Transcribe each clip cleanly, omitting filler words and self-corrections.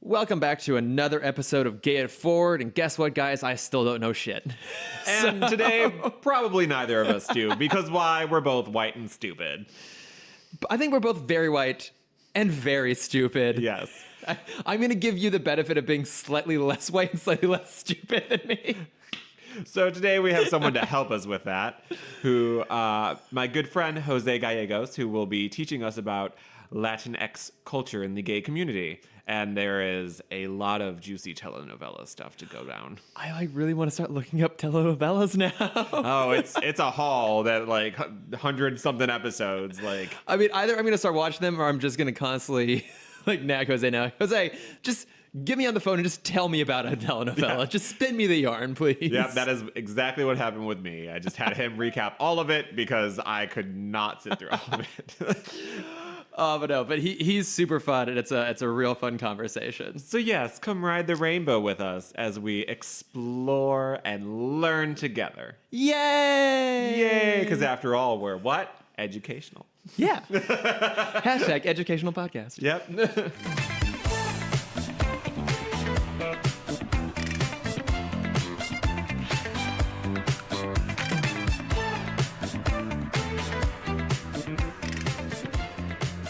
Welcome back to another episode of Gay It Forward, and guess what, guys? I still don't know shit. And today, probably neither of us do, because why? We're both white and stupid. I think we're both very white and very stupid. Yes. I'm going to give you the benefit of being slightly less white and slightly less stupid than me. So today we have someone to help us with that, who, my good friend Jose Gallegos, who will be teaching us about Latinx culture in the gay community. And there is a lot of juicy telenovela stuff to go down. I really want to start looking up telenovelas now. Oh, it's a haul that like 100-something episodes. Like, I mean, either I'm going to start watching them or I'm just going to constantly like nag Jose now. Jose, just get me on the phone and just tell me about a telenovela. Yeah. Just spin me the yarn, please. Yeah, that is exactly what happened with me. I just had him recap all of it because I could not sit through all of it. But he's super fun, and it's a real fun conversation. So yes, come ride the rainbow with us as we explore and learn together. Yay! Yay! Because after all, we're what? Educational. Yeah. Hashtag educational podcast. Yep.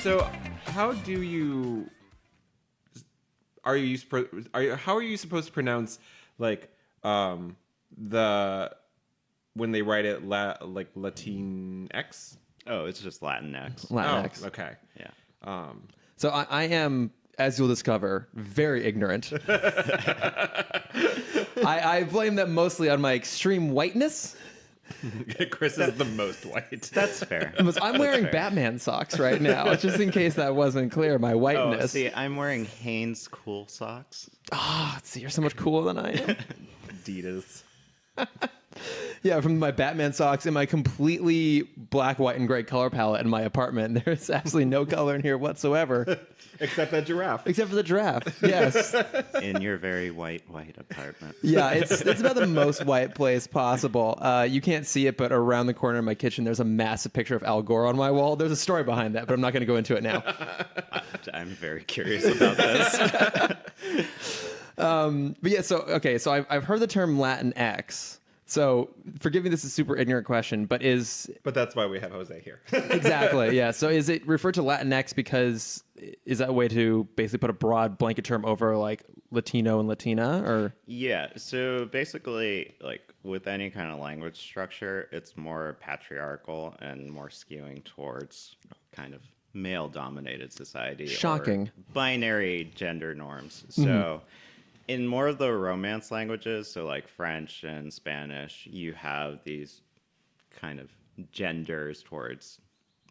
So, how are you supposed to pronounce like when they write it like Latinx? Oh, it's just Latinx. Latinx. Oh, okay. Yeah. So I am, as you'll discover, very ignorant. I blame that mostly on my extreme whiteness. Chris is the most white. That's fair. I'm wearing Batman socks right now, just in case that wasn't clear, my whiteness. Oh, see, I'm wearing Hanes cool socks. Ah, see, you're so much cooler than I am. Adidas. Yeah, from my Batman socks and my completely black, white, and gray color palette in my apartment. There's absolutely no color in here whatsoever. Except that giraffe. Except for the giraffe, yes. In your very white apartment. Yeah, it's about the most white place possible. You can't see it, but around the corner of my kitchen, there's a massive picture of Al Gore on my wall. There's a story behind that, but I'm not going to go into it now. I'm very curious about this. But yeah, so I've heard the term Latinx. So forgive me, this is a super ignorant question, but that's why we have Jose here. Exactly, yeah. So is it referred to Latinx because is that a way to basically put a broad blanket term over like Latino and Latina, or? Yeah, so basically, like with any kind of language structure, it's more patriarchal and more skewing towards kind of male-dominated society. Shocking. Or binary gender norms. So in more of the Romance languages, so like French and Spanish, you have these kind of genders towards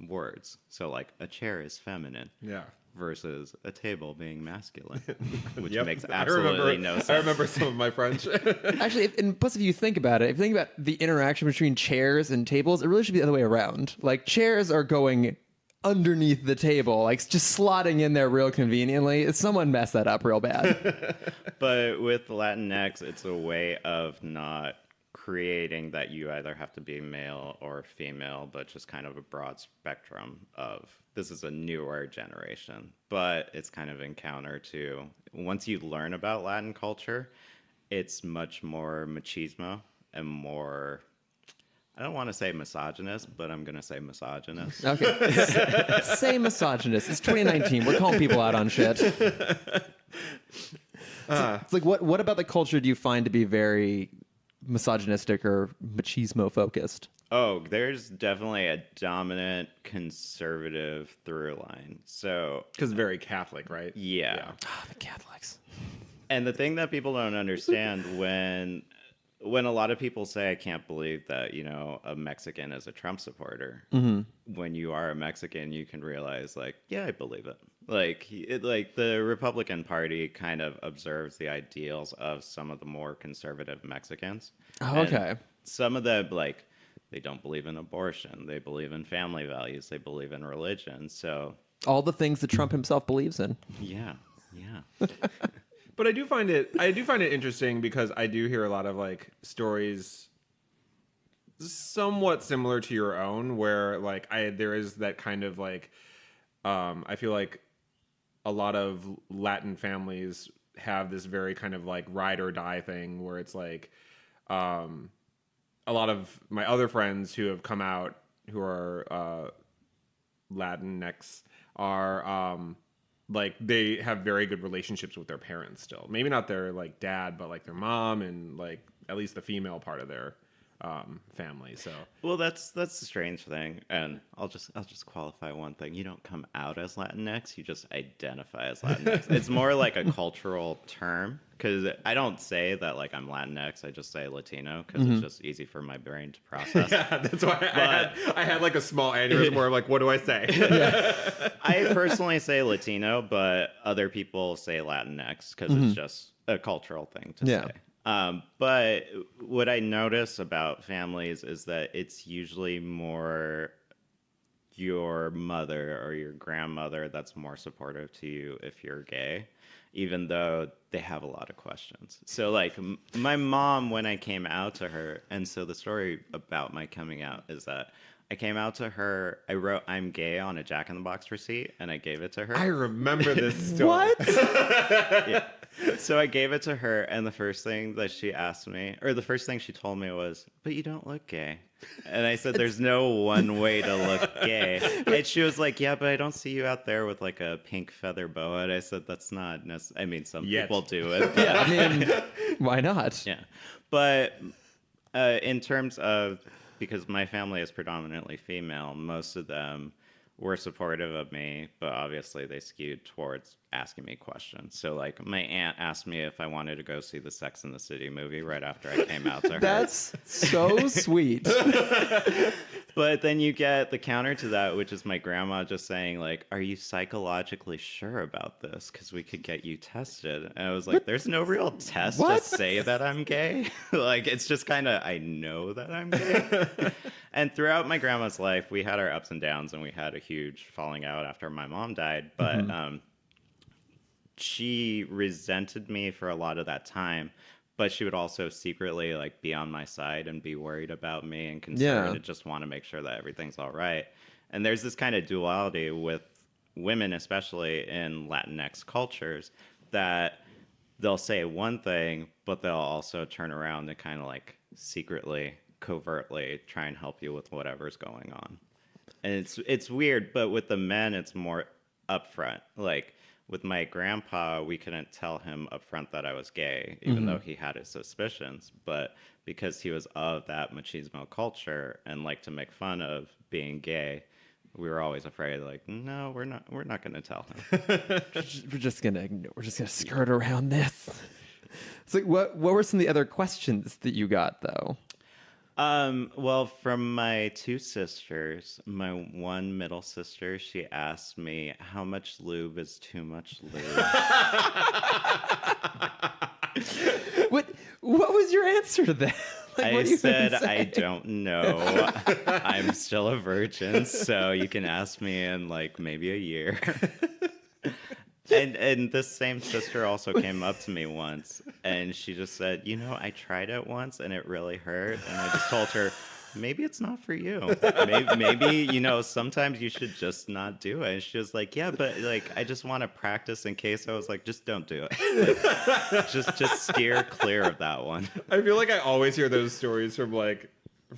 words. So like a chair is feminine. Yeah. Versus a table being masculine, which Yep. makes absolutely no sense. I remember some of my French. Actually, and plus if you think about the interaction between chairs and tables, it really should be the other way around. Like chairs are going underneath the table, like just slotting in there real conveniently. Someone messed that up real bad. But with Latinx, it's a way of not creating that you either have to be male or female, but just kind of a broad spectrum of this is a newer generation. But it's kind of in counter to once you learn about Latin culture, it's much more machismo and more, I don't want to say misogynist, but I'm going to say misogynist. Okay. Say misogynist. It's 2019. We're calling people out on shit. It's like what about the culture do you find to be very misogynistic or machismo focused? Oh, there's definitely a dominant conservative through line. So, Because very Catholic, right? yeah. The Catholics. And the thing that people don't understand when a lot of people say, I can't believe that, you know, a Mexican is a Trump supporter. When you are a Mexican, you can realize, like, yeah, I believe it. Like, the Republican Party kind of observes the ideals of some of the more conservative Mexicans. Oh, okay. And some of them, like, they don't believe in abortion. They believe in family values. They believe in religion. So all the things that Trump himself believes in. yeah. But I do find it interesting because I do hear a lot of like stories somewhat similar to your own where like there is that kind of like I feel like a lot of Latin families have this very kind of like ride or die thing where it's like a lot of my other friends who have come out who are Latinx are like they have very good relationships with their parents still. Maybe not their like dad, but like their mom and like at least the female part of their family. So Well, that's the strange thing, and I'll just qualify one thing. You don't come out as Latinx; you just identify as Latinx. It's more like a cultural term because I don't say that like I'm Latinx. I just say Latino because it's just easy for my brain to process. yeah, that's why I had like a small aneurysm where I'm like, what do I say? I personally say Latino, but other people say Latinx because it's just a cultural thing to say. But what I notice about families is that it's usually more your mother or your grandmother that's more supportive to you if you're gay, even though they have a lot of questions. So like my mom, when I came out to her, and so the story about my coming out is that I came out to her, I wrote "I'm gay" on a Jack in the Box receipt and I gave it to her. I remember this story. What? Yeah. So I gave it to her, and the first thing that she asked me, or the first thing she told me was, "But you don't look gay." And I said, "There's no one way to look gay." And she was like, "Yeah, but I don't see you out there with like a pink feather boa." And I said, "That's not necessary. I mean, some people do it." But Yeah, I mean, why not? yeah. But in terms of, because my family is predominantly female, most of them were supportive of me, but obviously they skewed towards asking me questions. So like my aunt asked me if I wanted to go see the Sex and the City movie right after I came out to her. That's so sweet. But then you get the counter to that, which is my grandma just saying like, "Are you psychologically sure about this? Because we could get you tested." And I was like, "There's no real test to say that I'm gay." Like, it's just kind of, I know that I'm gay. And throughout my grandma's life, we had our ups and downs, and we had a huge falling out after my mom died. But she resented me for a lot of that time. But she would also secretly like be on my side and be worried about me and concerned and just want to make sure that everything's all right. And there's this kind of duality with women, especially in Latinx cultures, that they'll say one thing, but they'll also turn around and kind of like secretly, covertly try and help you with whatever's going on. And it's weird, but with the men, it's more upfront. Like, with my grandpa, we couldn't tell him up front that I was gay, even though he had his suspicions. But because he was of that machismo culture and liked to make fun of being gay, we were always afraid, like, no, we're not going to tell him. We're just gonna skirt around this. So what were some of the other questions that you got though? Well, from my two sisters, my one middle sister, she asked me, "How much lube is too much lube?" What was your answer to that? Like, I said, "I don't know. I'm still a virgin, so you can ask me in like maybe a year." And this same sister also came up to me once, and she just said, "You know, I tried it once, and it really hurt." And I just told her, "Maybe it's not for you. Maybe you know, sometimes you should just not do it." And she was like, "Yeah, but like, I just want to practice in case." I was like, "Just don't do it. Like, just steer clear of that one." I feel like I always hear those stories from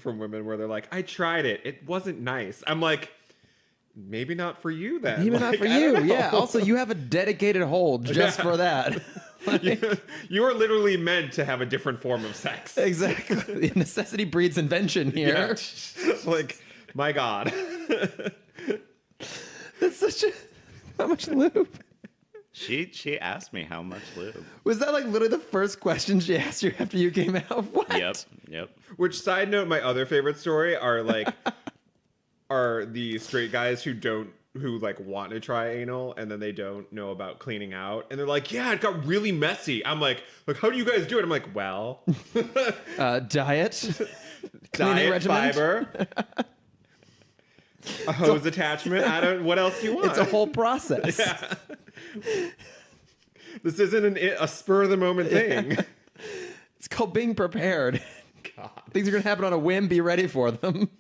women where they're like, "I tried it. It wasn't nice." I'm like, maybe not for you then. Maybe not for you. Yeah. Also, you have a dedicated hole just for that. You are literally meant to have a different form of sex. Exactly. Necessity breeds invention here. Yeah. Like, my God. That's such a... How much lube? She asked me how much lube. Was that like literally the first question she asked you after you came out? What? Yep. Which, side note, my other favorite story are like... are the straight guys who like want to try anal and then they don't know about cleaning out and they're like, "Yeah, it got really messy." I'm like, how do you guys do it? I'm like, well, diet diet, regimen. fiber, a hose attachment. What else do you want? It's a whole process. Yeah. This isn't a spur of the moment thing. Yeah. It's called being prepared. God. Things are gonna happen on a whim. Be ready for them.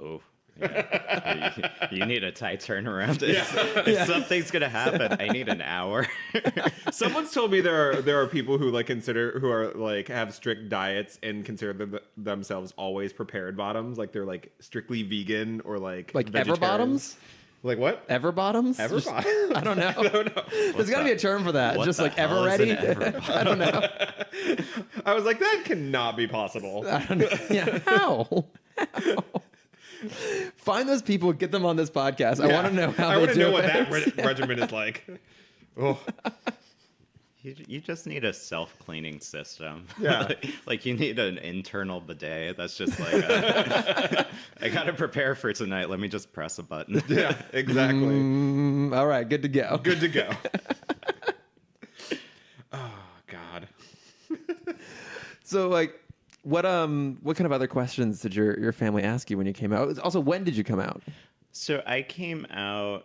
Oh. You need a tight turnaround. If something's gonna happen, I need an hour. Someone's told me there are people who who are like have strict diets and consider themselves always prepared bottoms, like they're like strictly vegan or like ever bottoms. Like what? Ever bottoms? Ever bottoms? I don't know. I don't know. There's got to be a term for that. What Just the like hell ever is an ready. ever I don't know. I was like, that cannot be possible. I don't know. Yeah. How? Find those people, get them on this podcast. I want to know how I they want to do know what it. that regimen is like. Oh. You just need a self-cleaning system. Yeah. like you need an internal bidet. That's just like, I got to prepare for tonight. Let me just press a button. Yeah, exactly. All right, good to go. Good to go. Oh, God. So, like, what kind of other questions did your family ask you when you came out? Also, when did you come out? So I came out,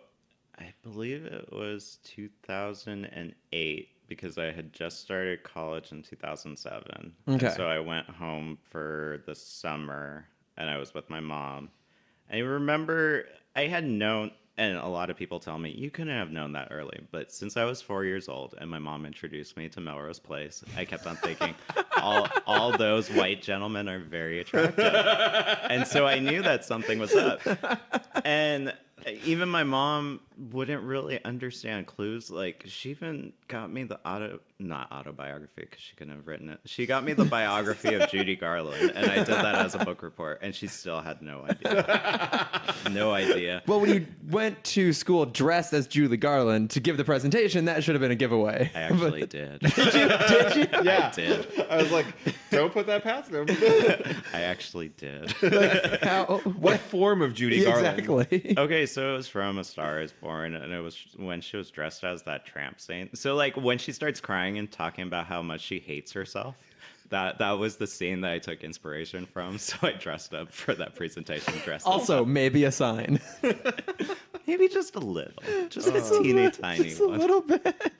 I believe it was 2008, because I had just started college in 2007. Okay. And so I went home for the summer, and I was with my mom. I remember I had known, and a lot of people tell me, you couldn't have known that early. But since I was 4 years old and my mom introduced me to Melrose Place, I kept on thinking, all those white gentlemen are very attractive. And so I knew that something was up. And even my mom wouldn't really understand clues. Like, she even got me the not autobiography, because she couldn't have written it. She got me the biography of Judy Garland, and I did that as a book report, and she still had no idea. No idea. Well, when you went to school dressed as Julie Garland to give the presentation, that should have been a giveaway. I actually did. Did you? Yeah. I did. I was like, don't put that past him. I actually did. What form of Judy Garland? Exactly. Okay, so it was from A Star Is Born, and it was when she was dressed as that tramp saint. So, like, when she starts crying and talking about how much she hates herself, that was the scene that I took inspiration from. So I dressed up for that presentation. Also, maybe a sign. Maybe just a little, just a teeny tiny Just a one. little bit.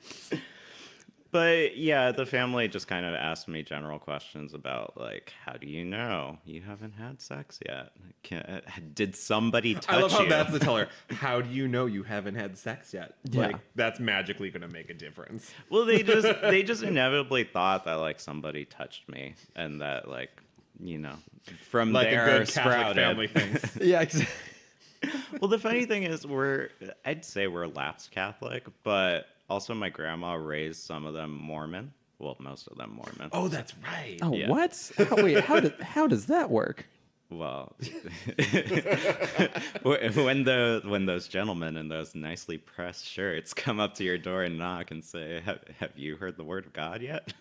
But yeah, the family just kind of asked me general questions about, like, how do you know you haven't had sex yet? Did somebody touch you? I love how that's the teller. How do you know you haven't had sex yet? Yeah. Like, that's magically going to make a difference. Well, they just inevitably thought that, like, somebody touched me, and that, like, you know, from Like there a good Catholic sprouted. family thinks. Yeah, exactly. Well, the funny thing is, I'd say we're lapsed Catholic, but also my grandma raised some of them Mormon. Well, most of them Mormon. Oh, that's right. Oh, Yeah. what? Wait, how does that work? Well, when those gentlemen in those nicely pressed shirts come up to your door and knock and say, "Have you heard the word of God yet?"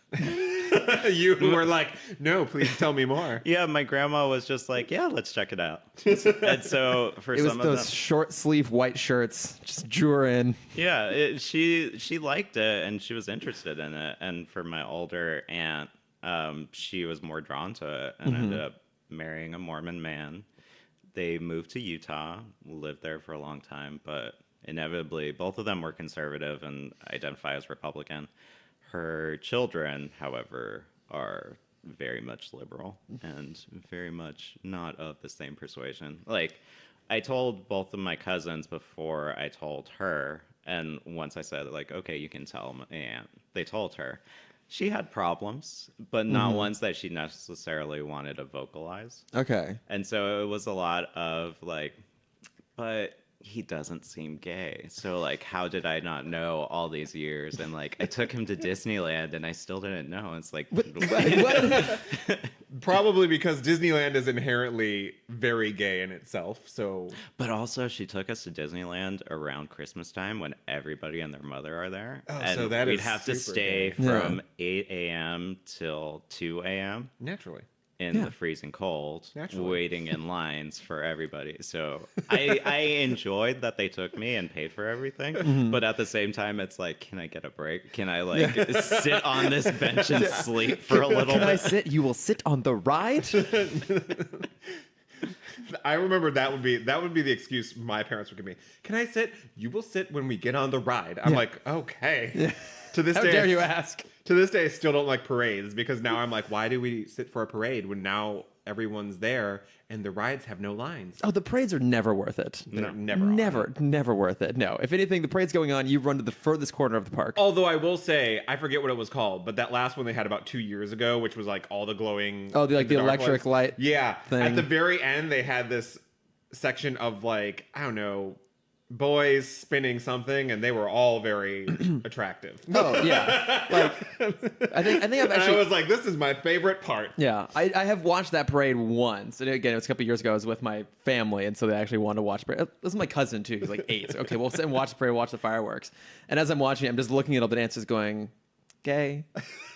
You were like, no, please tell me more. Yeah, my grandma was just like, "Yeah, let's check it out." And so for It was some of those them, short sleeve white shirts. Just drew her in. yeah, she liked it and she was interested in it. And for my older aunt, she was more drawn to it and ended up marrying a Mormon man. They moved to Utah, lived there for a long time, but inevitably both of them were conservative and identify as Republican. Her children, however, are very much liberal and very much not of the same persuasion. Like, I told both of my cousins before I told her, and once I said, like, okay, you can tell my aunt, they told her. She had problems, but not ones that she necessarily wanted to vocalize. Okay. And so it was a lot of, like, but he doesn't seem gay. So, like, how did I not know all these years? And, like, I took him to Disneyland and I still didn't know. It's like, What? Probably because Disneyland is inherently very gay in itself. So, but also she took us to Disneyland around Christmas time when everybody and their mother are there. Oh, and so that we'd is have to super stay gay. from 8 a.m. till 2 a.m. naturally. in the freezing cold, Naturally. waiting in lines for everybody. So I enjoyed that they took me and paid for everything. But at the same time, it's like, can I get a break? Can I, like, sit on this bench and sleep for a little Can I bit? sit? You will sit on the ride? I remember that would be the excuse my parents would give me. Can I sit? You will sit when we get on the ride. I'm like, okay. Yeah. To this How day, dare you ask? To this day, I still don't like parades because now I'm like, why do we sit for a parade when now everyone's there, and the rides have no lines. Oh, the parades are never worth it. They're never on. Never worth it. No. If anything, the parade's going on, you run to the furthest corner of the park. Although I will say, I forget what it was called, but that last one they had about 2 years ago, which was like all the glowing. Oh, the dark electric light. Yeah. thing. At the very end, they had this section of like, I don't know, boys spinning something, and they were all very attractive. Oh yeah, like I think I've And actually. I was like, this is my favorite part. Yeah, I have watched that parade once, and again, it was a couple years ago. I was with my family, and so they actually wanted to watch parade. This is my cousin too. He's like 8. Okay, we'll sit and watch the parade, watch the fireworks. And as I'm watching it, I'm just looking at all the dancers, going, "Gay,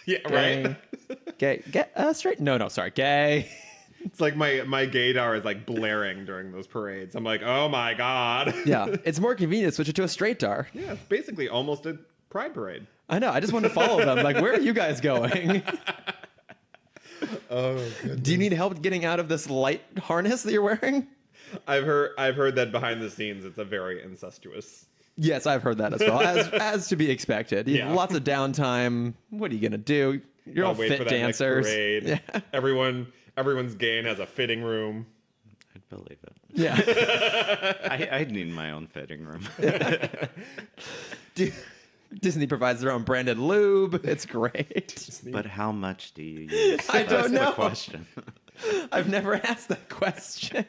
Yeah, gay, right? gay, straight? No, sorry, gay." It's like my gaydar is like blaring during those parades. I'm like, oh my God. Yeah, it's more convenient to switch it to a straight dar. Yeah, it's basically almost a pride parade. I know. I just wanted to follow them. Like, where are you guys going? Oh, Do you need help getting out of this light harness that you're wearing? I've heard that behind the scenes it's a very incestuous. Yes, I've heard that as well, as to be expected. You have Yeah. lots of downtime. What are you gonna do? You're all Wait fit for that next dancers. parade. Yeah. Everyone's gay and has a fitting room. I'd believe it. Yeah. I'd need my own fitting room. Disney provides their own branded lube. It's great. But how much do you use? I don't That's know. the question. I've never asked that question.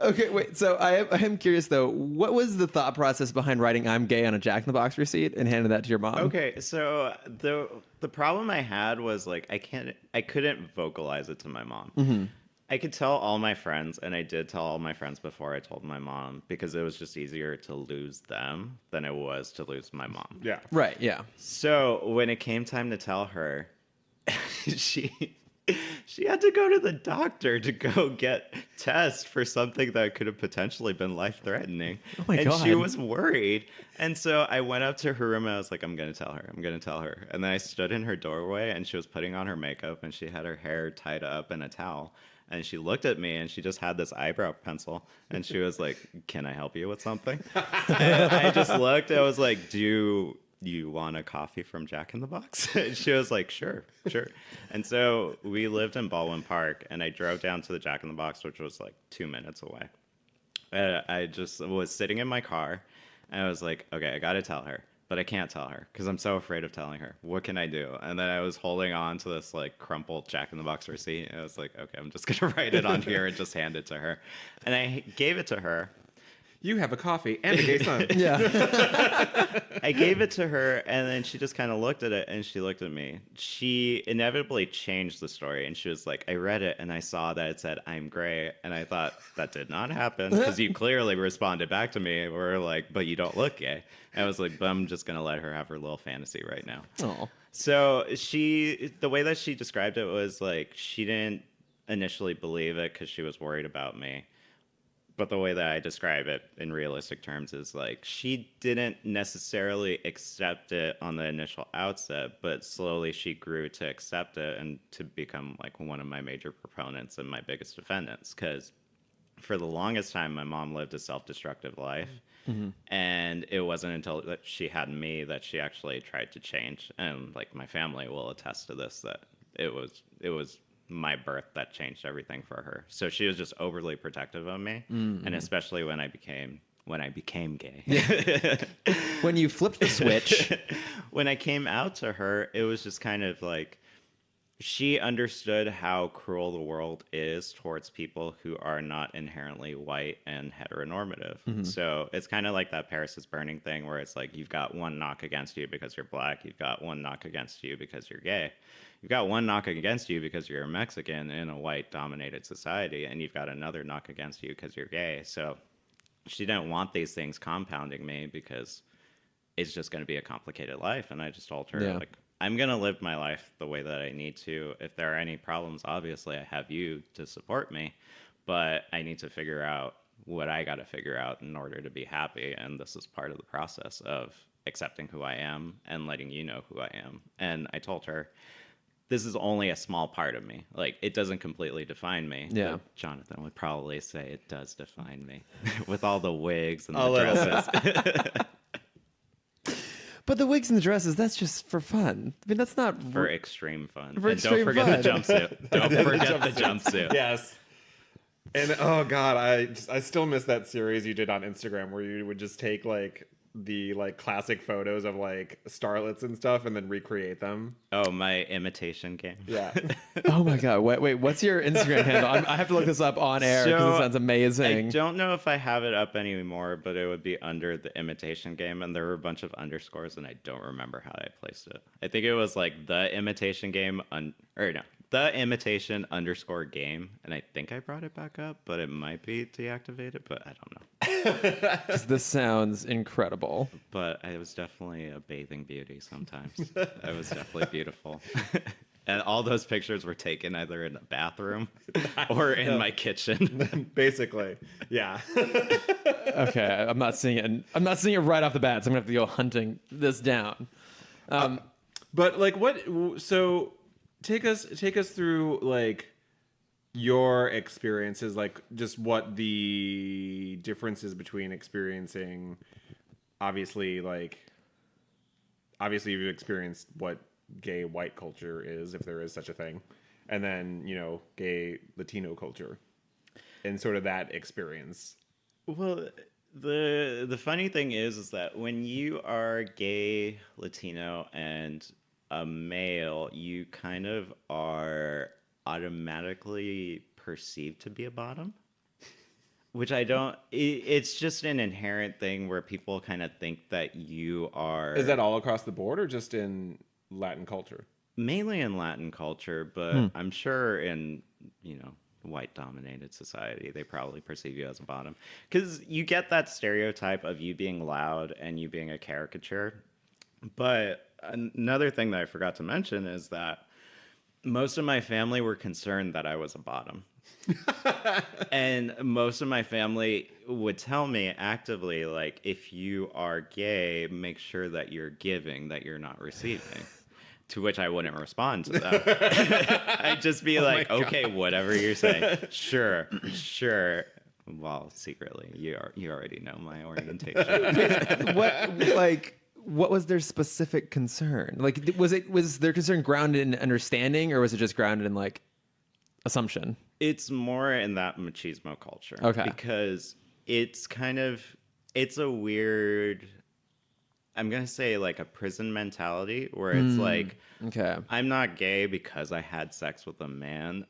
Okay, wait. So I am curious though. What was the thought process behind writing "I'm gay" on a Jack in the Box receipt and handing that to your mom? Okay, so the problem I had was like I couldn't vocalize it to my mom. Mm-hmm. I could tell all my friends, and I did tell all my friends before I told my mom, because it was just easier to lose them than it was to lose my mom. Yeah. Right. Yeah. So when it came time to tell her, she had to go to the doctor to go get tests for something that could have potentially been life-threatening. Oh my and God. she was worried. And so I went up to her room and I was like, I'm going to tell her. I'm going to tell her. And then I stood in her doorway and she was putting on her makeup and she had her hair tied up in a towel. And she looked at me and she just had this eyebrow pencil. And she was like, can I help you with something? And I just looked. I was like, do you want a coffee from Jack in the Box? And she was like, sure. And so we lived in Baldwin Park, and I drove down to the Jack in the Box, which was like 2 minutes away. I just was sitting in my car, and I was like, okay, I got to tell her, but I can't tell her because I'm so afraid of telling her. What can I do? And then I was holding on to this like crumpled Jack in the Box receipt, and I was like, okay, I'm just going to write it on here and just hand it to her. And I gave it to her. You have a coffee and a gay son. Yeah. I gave it to her, and then she just kind of looked at it, and she looked at me. She inevitably changed the story, and she was like, I read it, and I saw that it said, I'm gay. And I thought, that did not happen, because you clearly responded back to me. We're like, but you don't look gay. And I was like, but I'm just going to let her have her little fantasy right now. Oh. So the way that she described it was like, she didn't initially believe it because she was worried about me. But the way that I describe it in realistic terms is like she didn't necessarily accept it on the initial outset, but slowly she grew to accept it and to become like one of my major proponents and my biggest defendants. Because for the longest time, my mom lived a self-destructive life. Mm-hmm. And it wasn't until that she had me that she actually tried to change. And like my family will attest to this, that it was my birth that changed everything for her. So she was just overly protective of me, and especially when I became gay. When you flipped the switch. When I came out to her, it was just kind of like she understood how cruel the world is towards people who are not inherently white and heteronormative. Mm-hmm. So it's kind of like that Paris is Burning thing where it's like you've got one knock against you because you're black, you've got one knock against you because you're gay. You've got one knock against you because you're a Mexican in a white-dominated society, and you've got another knock against you because you're gay. So she didn't want these things compounding me because it's just going to be a complicated life. And I just told her, like, I'm going to live my life the way that I need to. If there are any problems, obviously, I have you to support me. But I need to figure out what I got to figure out in order to be happy. And this is part of the process of accepting who I am and letting you know who I am. And I told her, this is only a small part of me. Like, it doesn't completely define me. Yeah. But Jonathan would probably say it does define me with all the wigs and the dresses. But the wigs and the dresses, that's just for fun. I mean, that's not For extreme fun. For And extreme don't forget fun. the jumpsuit. Don't forget the jumpsuit. Yes. And oh god, I still miss that series you did on Instagram where you would just take like the like classic photos of like starlets and stuff and then recreate them. Oh, my imitation game. Yeah. Oh my god! Wait, what's your Instagram handle? I have to look this up on air because So, it sounds amazing. I don't know if I have it up anymore, but it would be under the imitation game, and there were a bunch of underscores, and I don't remember how I placed it. I think it was like the imitation game, the imitation underscore game, and I think I brought it back up, but it might be deactivated, but I don't know. 'Cause this sounds incredible. But I was definitely a bathing beauty sometimes. I was definitely beautiful. And all those pictures were taken either in the bathroom or in my kitchen. Basically. Yeah. Okay, I'm not seeing it. I'm not seeing it right off the bat, so I'm gonna have to go hunting this down. But like so take us through like your experiences, like just what the differences between experiencing obviously you've experienced what gay white culture is, if there is such a thing, and then, you know, gay Latino culture and sort of that experience. Well, the funny thing is that when you are gay, Latino, and a male, you kind of are automatically perceived to be a bottom. Which I don't. It's just an inherent thing where people kind of think that you are. Is that all across the board or just in Latin culture? Mainly in Latin culture, but I'm sure in, white dominated society, they probably perceive you as a bottom. Because you get that stereotype of you being loud and you being a caricature. But another thing that I forgot to mention is that most of my family were concerned that I was a bottom. And most of my family would tell me actively, like, if you are gay, make sure that you're giving, that you're not receiving. To which I wouldn't respond to that. I'd just be like, okay, whatever you're saying. Sure. Well, secretly, you already know my orientation. What was their specific concern? Like, was their concern grounded in understanding, or was it just grounded in like assumption? It's more in that machismo culture. Okay. Because it's a weird, I'm going to say like a prison mentality where it's like, Okay. I'm not gay because I had sex with a man.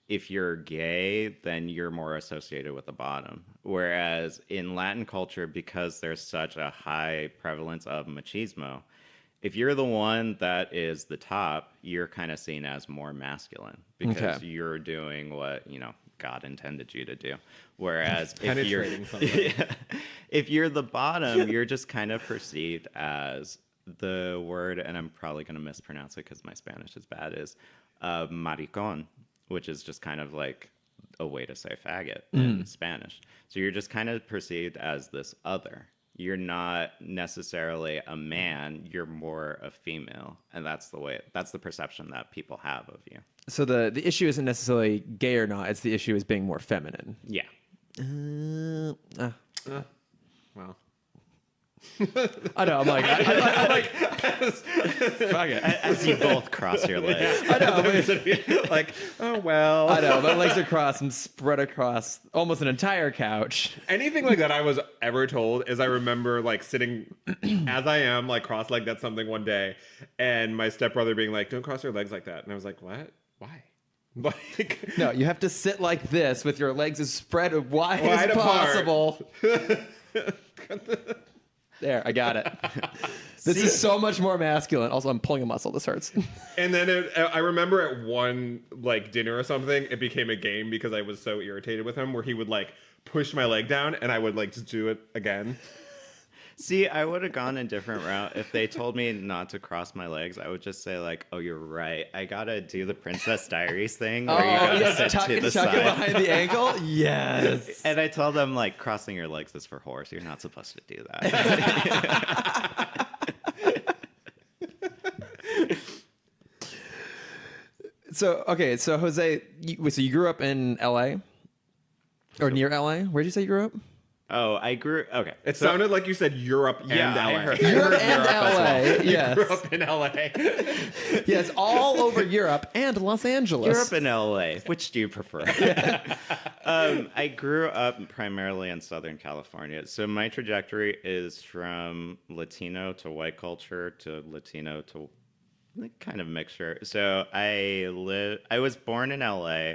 If you're gay, then you're more associated with the bottom. Whereas in Latin culture, because there's such a high prevalence of machismo, if you're the one that is the top, you're kind of seen as more masculine because you're doing what, God intended you to do. Whereas if you're the bottom, you're just kind of perceived as the word, and I'm probably going to mispronounce it because my Spanish is bad, is maricón, which is just kind of like a way to say faggot in Spanish. So you're just kind of perceived as this other. You're not necessarily a man, you're more a female. And that's the perception that people have of you. So the issue isn't necessarily gay or not; it's the issue is being more feminine. Yeah. Well. I know. I'm like, fuck it. As you both cross your legs. I know. Like, oh well. I know. My legs are crossed and spread across almost an entire couch. Anything like that I was ever told is I remember like sitting as I am, like cross-legged at something one day, and my stepbrother being like, "Don't cross your legs like that," and I was like, "What? Why?" Like, No, you have to sit like this with your legs as spread wide as apart. possible. There, I got it. This is so much more masculine. Also, I'm pulling a muscle. This hurts. and then I remember at one like dinner or something, it became a game because I was so irritated with him, where he would like push my leg down, and I would like just do it again. See, I would have gone a different route. If they told me not to cross my legs, I would just say like, "Oh, you're right. I gotta do the Princess Diaries thing where you gotta sit tuck to the it side." behind the ankle. Yes. And I told them like, crossing your legs is for horse. You're not supposed to do that. So Jose, so you grew up in L.A. or near L.A. Where did you say you grew up? Oh, I grew. Okay. It sounded like you said Europe and Yeah, I LA. heard- Europe and Europe as well. LA. Yes. Grew up in LA. Yes, all over Europe and Los Angeles. Europe and LA. Which do you prefer? I grew up primarily in Southern California. So my trajectory is from Latino to white culture to Latino to kind of mixture. So I was born in LA.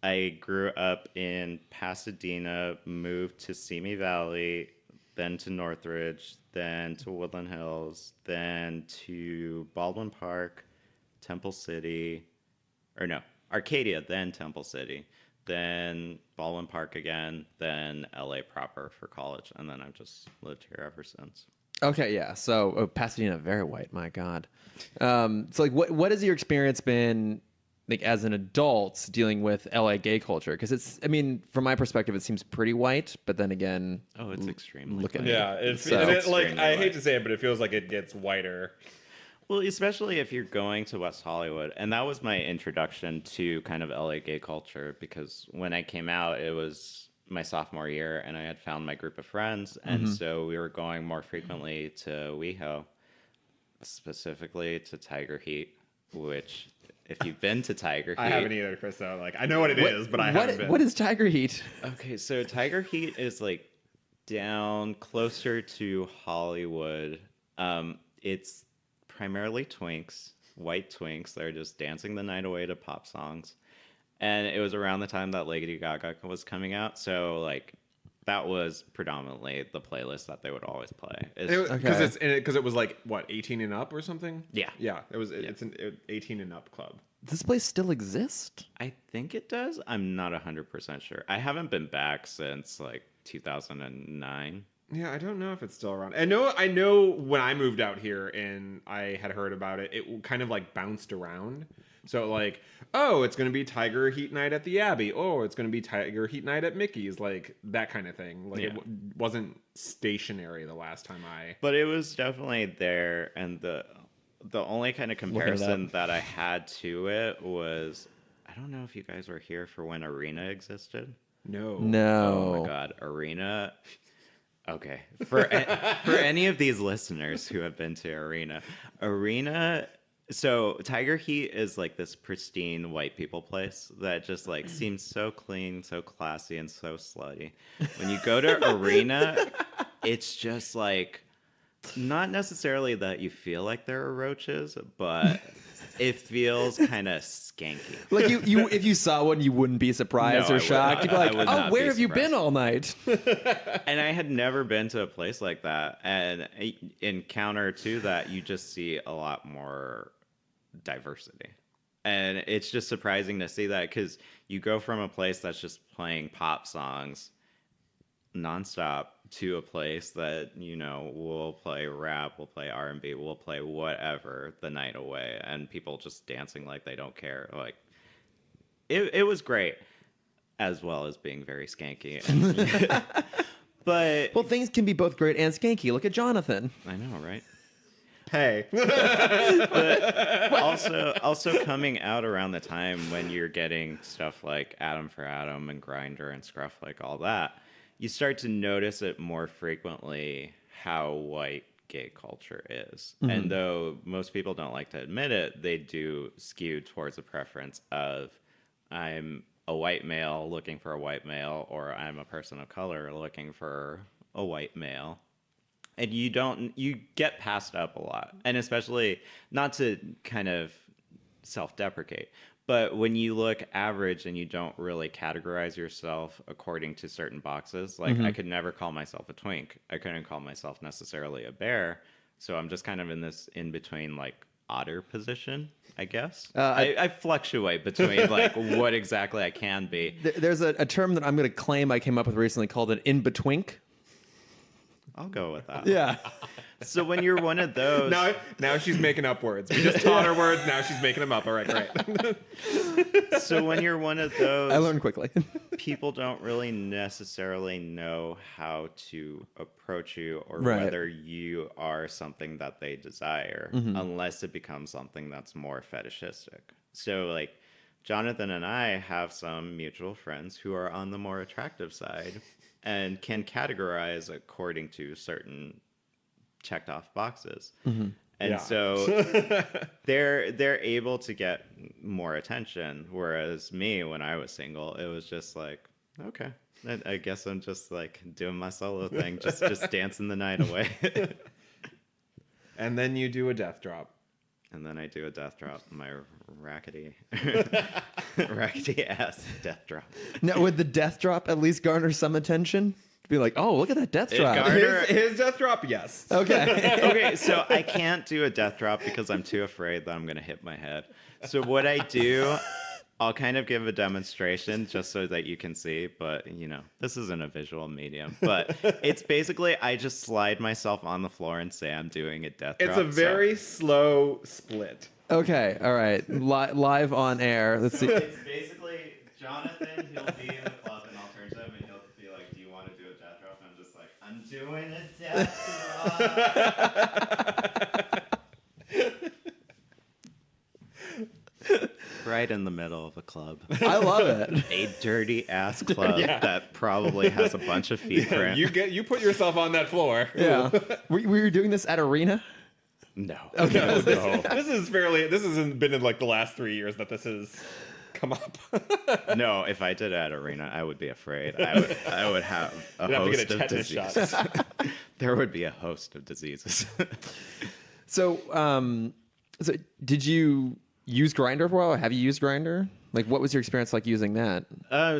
I grew up in Pasadena, moved to Simi Valley, then to Northridge, then to Woodland Hills, then to Baldwin Park, Temple City, or no, Arcadia, then Temple City, then Baldwin Park again, then LA proper for college, and then I've just lived here ever since. Okay, yeah. So Pasadena, very white. My God. So like, what has your experience been like as an adult dealing with LA gay culture? Because it's, I mean, from my perspective, it seems pretty white, but then again, Oh, it's extremely look at white. me. Yeah, So- like Extremely I hate white. to say it, but it feels like it gets whiter. Well, especially if you're going to West Hollywood. And that was my introduction to kind of LA gay culture, because when I came out, it was my sophomore year and I had found my group of friends. And so we were going more frequently to WeHo, specifically to Tiger Heat, which if you've been to Tiger Heat. I haven't either, Chris. So like, I know what it is, but I haven't been. What is Tiger Heat? Okay, so Tiger Heat is like down closer to Hollywood. It's primarily twinks, white twinks. They're just dancing the night away to pop songs. And it was around the time that Lady Gaga was coming out. So like that was predominantly the playlist that they would always play. Because it was like what, 18 and up or something? Yeah. Yeah. It's an 18 and up club. Does this place still exist? I think it does. I'm not 100% sure. I haven't been back since like 2009. Yeah, I don't know if it's still around. I know when I moved out here and I had heard about it, it kind of like bounced around. So like, oh, it's going to be Tiger Heat night at the Abbey. Oh, it's going to be Tiger Heat night at Mickey's, like that kind of thing. Like it wasn't stationary the last time I. But it was definitely there, and the only kind of comparison that I had to it was, I don't know if you guys were here for when Arena existed. No. No. Oh my God, Arena. Okay, for any of these listeners who have been to Arena. So Tiger Heat is like this pristine white people place that just like seems so clean, so classy, and so slutty. When you go to Arena, it's just like not necessarily that you feel like there are roaches, but it feels kind of skanky. Like you, if you saw one, you wouldn't be surprised No, or I would shocked. not. You'd be I like, would "Oh, not where be have you been surprised. all night?" And I had never been to a place like that. And in counter to that, you just see a lot more diversity. And it's just surprising to see that, because you go from a place that's just playing pop songs nonstop to a place that, you know, will play rap, will play R&B, will play whatever the night away, and people just dancing like they don't care. Like it was great, as well as being very skanky. But Well, things can be both great and skanky. Look at Jonathan. I know, right? Hey. Also coming out around the time when you're getting stuff like Adam for Adam and Grindr and Scruff, like all that, you start to notice it more frequently how white gay culture is. Mm-hmm. And though most people don't like to admit it, they do skew towards a preference of, I'm a white male looking for a white male, or I'm a person of color looking for a white male. And you get passed up a lot. And especially, not to kind of self-deprecate, but when you look average and you don't really categorize yourself according to certain boxes, like I could never call myself a twink. I couldn't call myself necessarily a bear. So I'm just kind of in this in-between, like, otter position, I guess. I fluctuate between, like, what exactly I can be. There's a term that I'm going to claim I came up with recently called an in-betwink. I'll go with that. Yeah. So when you're one of those... Now she's making up words. We just taught her words. Now she's making them up. All right, great. So when you're one of those... I learned quickly. People don't really necessarily know how to approach you, or Right. whether you are something that they desire, unless it becomes something that's more fetishistic. So, like, Jonathan and I have some mutual friends who are on the more attractive side, and can categorize according to certain checked off boxes. And so they're able to get more attention. Whereas me, when I was single, it was just like, okay, I guess I'm just like doing my solo thing, just dancing the night away. And then you do a death drop. And then I do a death drop, my rackety ass death drop. Now, would the death drop at least garner some attention? Be like, oh, look at that death drop. His death drop, yes. Okay. Okay, so I can't do a death drop because I'm too afraid that I'm going to hit my head. So what I do, I'll kind of give a demonstration just so that you can see, but this isn't a visual medium. But it's basically I just slide myself on the floor and say I'm doing a death drop. It's a very slow split. Okay, all right. Live on air. Let's see. It's basically Jonathan, he'll be in the club and I'll turn to him and he'll be like, do you want to do a death drop? And I'm just like, I'm doing a death drop. Right in the middle of a club. I love it. A dirty ass club that probably has a bunch of feet print. You put yourself on that floor. Yeah. Were you doing this at Arena? No. Okay. No. This hasn't been in like the last 3 years that this has come up. No, if I did it at Arena, I would be afraid. I would have a host of diseases. There would be a host of diseases. So did you use Grindr for a while? Have you used Grindr? Like, what was your experience like using that?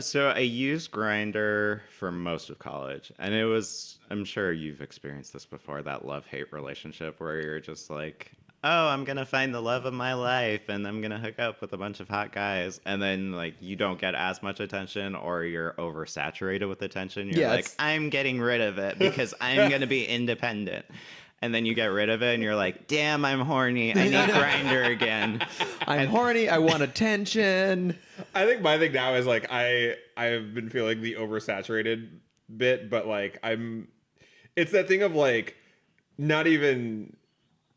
So I used Grindr for most of college, and it was, I'm sure you've experienced this before, that love-hate relationship where you're just like, oh, I'm going to find the love of my life, and I'm going to hook up with a bunch of hot guys, and then, like, you don't get as much attention, or you're oversaturated with attention. You're like, I'm getting rid of it because I'm going to be independent. And then you get rid of it, and you're like, damn, I'm horny. I need Grindr again. I'm horny. I want attention. I think my thing now is like I've been feeling the oversaturated bit, but like it's that thing of like not even.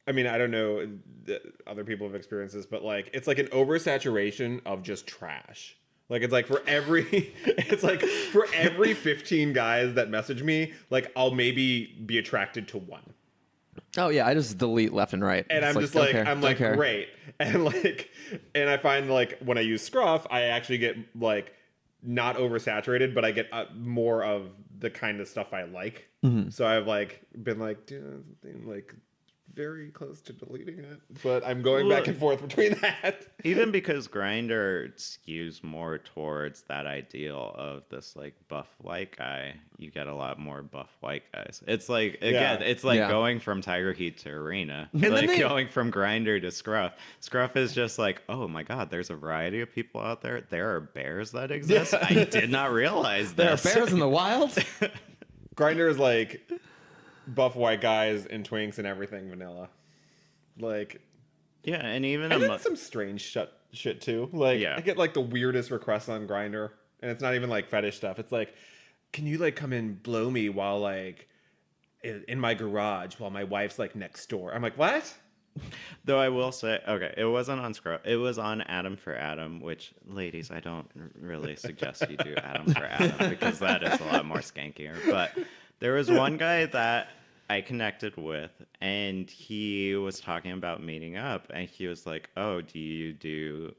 I mean, I don't know that other people have experienced this, but like it's like an oversaturation of just trash. Like it's like for every 15 guys that message me, like I'll maybe be attracted to one. Oh yeah, I just delete left and right. And it's I'm just like, I'm like, great. And I find like when I use Scruff, I actually get like not oversaturated, but I get more of the kind of stuff I like. Mm-hmm. So I've like been like, like very close to deleting it, but I'm going back and forth between that. Even because Grindr skews more towards that ideal of this like buff white guy, you get a lot more buff white guys. It's like it's like going from Tiger Heat to Arena, like going from Grindr to Scruff. Scruff is just like, oh my god, there's a variety of people out there. There are bears that exist. I did not realize this. There are bears in the wild. Grindr is like buff white guys and twinks and everything vanilla. Like, yeah, and even some strange shit too. Like, I get like the weirdest requests on Grindr, and it's not even like fetish stuff. It's like, can you like come and blow me while like in my garage while my wife's like next door? I'm like, what? Though I will say, okay, it wasn't on Scruff. It was on Adam for Adam, which, ladies, I don't really suggest you do Adam for Adam because that is a lot more skankier. But there was one guy that I connected with, and he was talking about meeting up, and he was like, oh, do you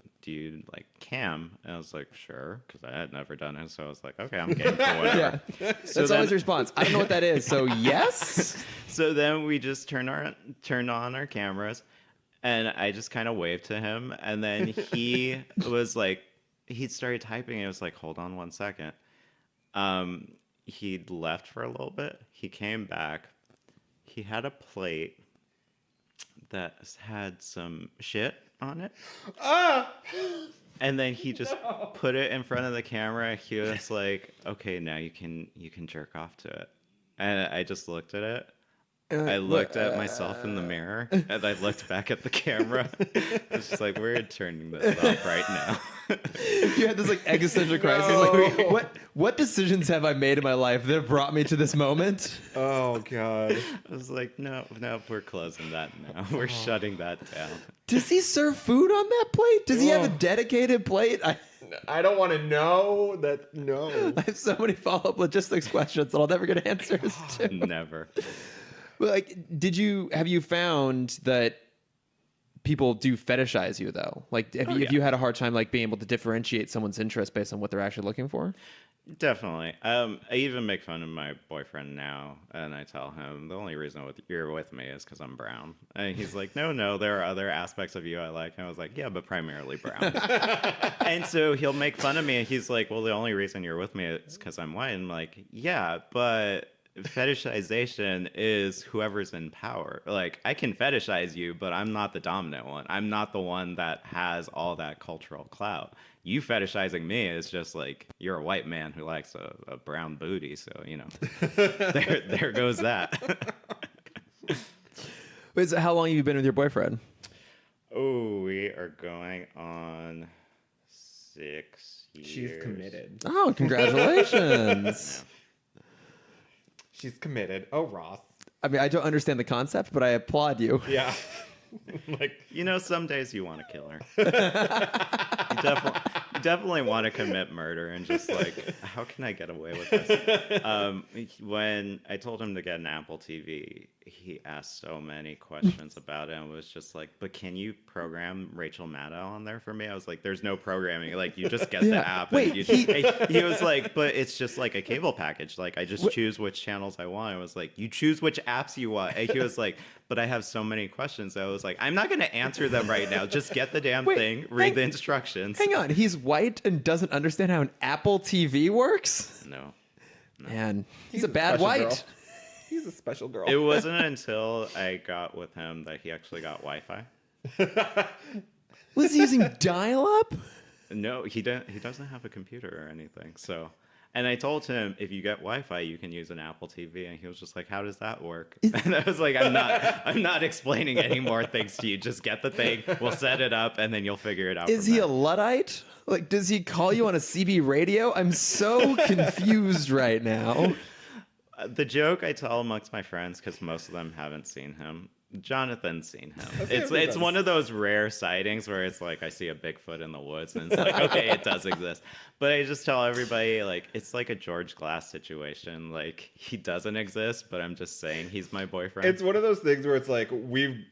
like cam? And I was like, sure, because I had never done it. So I was like, okay, I'm game for whatever. Yeah. That's always the response. I don't know what that is. So yes. So then we just turned on our cameras, and I just kind of waved to him, and then he was like, he started typing, and it was like, hold on 1 second. He'd left for a little bit. He came back. He had a plate that had some shit on it. And then he just put it in front of the camera. He was like, okay, now you can jerk off to it. And I just looked at it. I looked at myself in the mirror, and I looked back at the camera. It's just like, we're turning this off right now. You had this like existential crisis. No. Like, what decisions have I made in my life that have brought me to this moment? Oh god! I was like, no, we're closing that now. We're shutting that down. Does he serve food on that plate? Does he have a dedicated plate? I don't want to know that. No. I have so many follow-up logistics questions that I'll never get answers to. Never. But like, have you found that people do fetishize you though? Like, have you had a hard time like being able to differentiate someone's interest based on what they're actually looking for? Definitely. I even make fun of my boyfriend now, and I tell him the only reason you're with me is because I'm brown. And he's like, no, there are other aspects of you I like. And I was like, yeah, but primarily brown. And so he'll make fun of me, and he's like, well, the only reason you're with me is because I'm white. And I'm like, yeah, but fetishization is whoever's in power. Like, I can fetishize you, but I'm not the dominant one. I'm not the one that has all that cultural clout. You fetishizing me is just like, you're a white man who likes a brown booty. So, there goes that. Wait, so how long have you been with your boyfriend? Oh, we are going on 6 years. She's committed. Oh, congratulations. She's committed. Oh, Ross. I mean, I don't understand the concept, but I applaud you. Yeah. Like, some days you want to kill her. You definitely want to commit murder and just like, how can I get away with this? When I told him to get an Apple TV, he asked so many questions about it and was just like, but can you program Rachel Maddow on there for me? I was like, there's no programming. Like, you just get the app. Wait, and he was like, but it's just like a cable package. Like, I just choose which channels I want. I was like, you choose which apps you want. And he was like, but I have so many questions. I was like, I'm not going to answer them right now. Just get the damn thing, read the instructions. Hang on, he's white and doesn't understand how an Apple TV works? No. Man, he's a bad white. girl. He's a special girl. It wasn't until I got with him that he actually got Wi-Fi. Was he using dial-up? No, he doesn't have a computer or anything. So, and I told him, if you get Wi-Fi, you can use an Apple TV, and he was just like, "How does that work?" And I was like, I'm not explaining any more things to you. Just get the thing. We'll set it up, and then you'll figure it out. Is he a Luddite? Like, does he call you on a CB radio? I'm so confused right now. The joke I tell amongst my friends, because most of them haven't seen him. Jonathan's seen him. It's one of those rare sightings where it's like I see a Bigfoot in the woods and it's like, okay, it does exist. But I just tell everybody, like, it's like a George Glass situation. Like, he doesn't exist, but I'm just saying he's my boyfriend. It's one of those things where it's like we've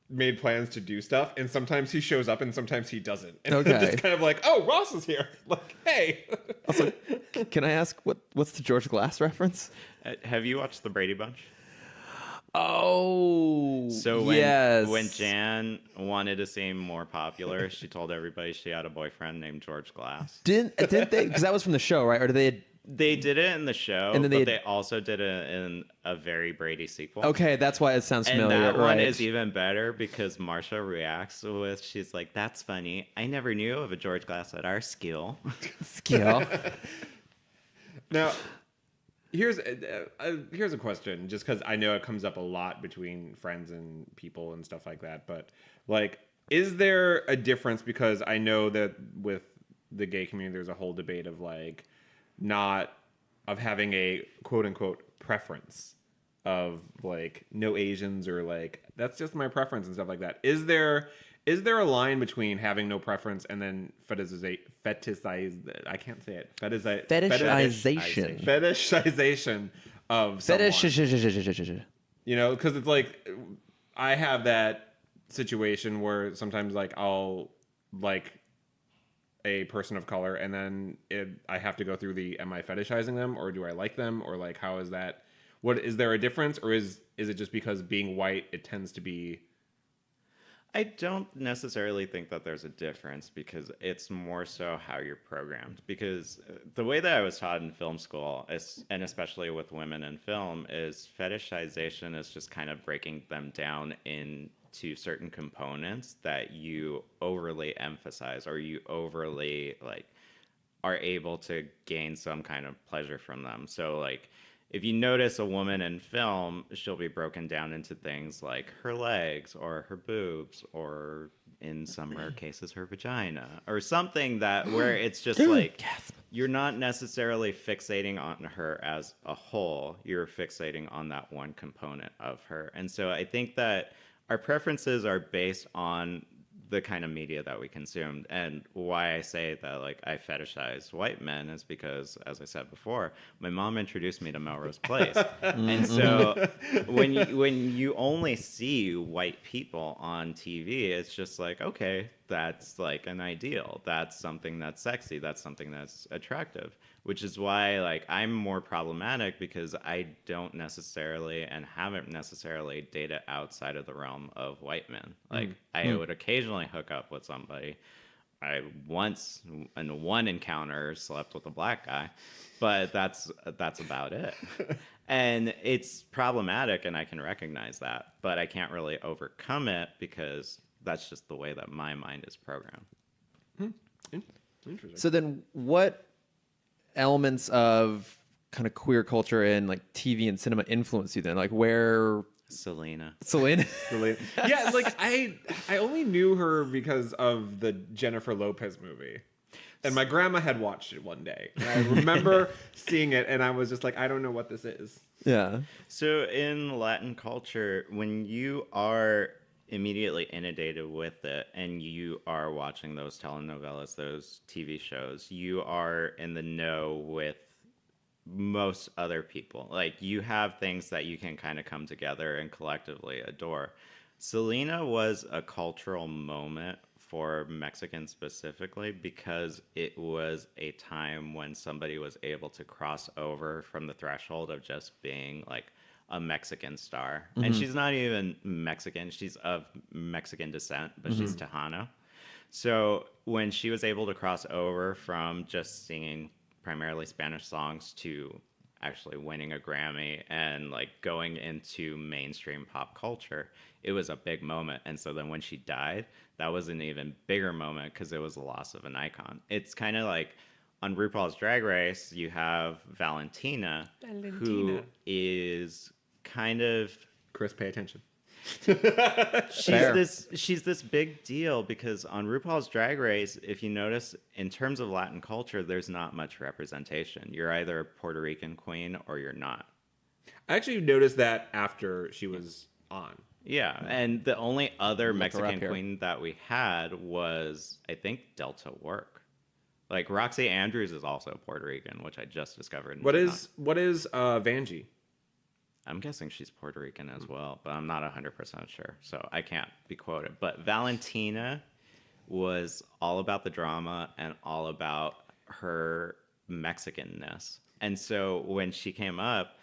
made plans to do stuff, and sometimes he shows up and sometimes he doesn't. And Okay. it's just kind of like, oh, Ross is here. Like, hey. Also, can I ask what's the George Glass reference? Have you watched The Brady Bunch? Oh, So when Jan wanted to seem more popular, she told everybody she had a boyfriend named George Glass. Didn't they? Because that was from the show, right? Or did they? They did it in the show, And then but they also did it in a very Brady sequel. Okay, that's why it sounds And familiar. that one right. is even better because Marsha reacts with, she's like, "That's funny. I never knew of a George Glass at our school." skill. Now, here's a question, just because I know it comes up a lot between friends and people and stuff like that. But like, is there a difference? Because I know that with the gay community, there's a whole debate of like of having a quote unquote preference of like no Asians or like that's just my preference and stuff like that. Is there a line between having no preference and then fetishization of someone? You know, because it's like I have that situation where sometimes like I'll like a person of color and then I have to go through am I fetishizing them or do I like them or like how is that? What is there a difference or is it just because being white it tends to be? I don't necessarily think that there's a difference because it's more so how you're programmed. Because the way that I was taught in film school, and especially with women in film, is fetishization is just kind of breaking them down into certain components that you overly emphasize or you overly like are able to gain some kind of pleasure from them. So like, if you notice a woman in film, she'll be broken down into things like her legs or her boobs or in some rare cases her vagina or something that where it's just like you're not necessarily fixating on her as a whole. You're fixating on that one component of her. And so I think that our preferences are based on the kind of media that we consumed. And why I say that like I fetishize white men is because, as I said before, my mom introduced me to Melrose Place. And so when you only see white people on TV, it's just like, okay, that's like an ideal. That's something that's sexy. That's something that's attractive. Which is why like I'm more problematic, because I don't necessarily and haven't necessarily dated outside of the realm of white men. Like I would occasionally hook up with somebody. I once in one encounter slept with a black guy, but that's about it. And it's problematic, and I can recognize that, but I can't really overcome it because that's just the way that my mind is programmed. Interesting. So then what elements of kind of queer culture and like TV and cinema influence you then? Like where Selena. Yeah, like I only knew her because of the Jennifer Lopez movie. And my grandma had watched it one day. And I remember seeing it, and I was just like, I don't know what this is. Yeah. So in Latin culture, when you are immediately inundated with it and you are watching those telenovelas, those TV shows, you are in the know with most other people. Like you have things that you can kind of come together and collectively adore. Selena was a cultural moment for Mexicans specifically because it was a time when somebody was able to cross over from the threshold of just being like a Mexican star. And she's not even Mexican. She's of Mexican descent, but she's Tejano. So when she was able to cross over from just singing primarily Spanish songs to actually winning a Grammy and like going into mainstream pop culture, it was a big moment. And so then when she died, that was an even bigger moment because it was the loss of an icon. It's kind of like on RuPaul's Drag Race, you have Valentina, who is kind of Chris, pay attention. she's this big deal because on RuPaul's Drag Race, if you notice, in terms of Latin culture, there's not much representation. You're either a Puerto Rican queen or you're not. I actually noticed that after she was on. Yeah, and the only other Look her up Mexican here. queen that we had was, I think, Delta Work. Like Roxy Andrews is also Puerto Rican, which I just discovered. What is Vanjie? I'm guessing she's Puerto Rican as well, but I'm not 100% sure, so I can't be quoted. But Valentina was all about the drama and all about her Mexicanness. And so when she came up,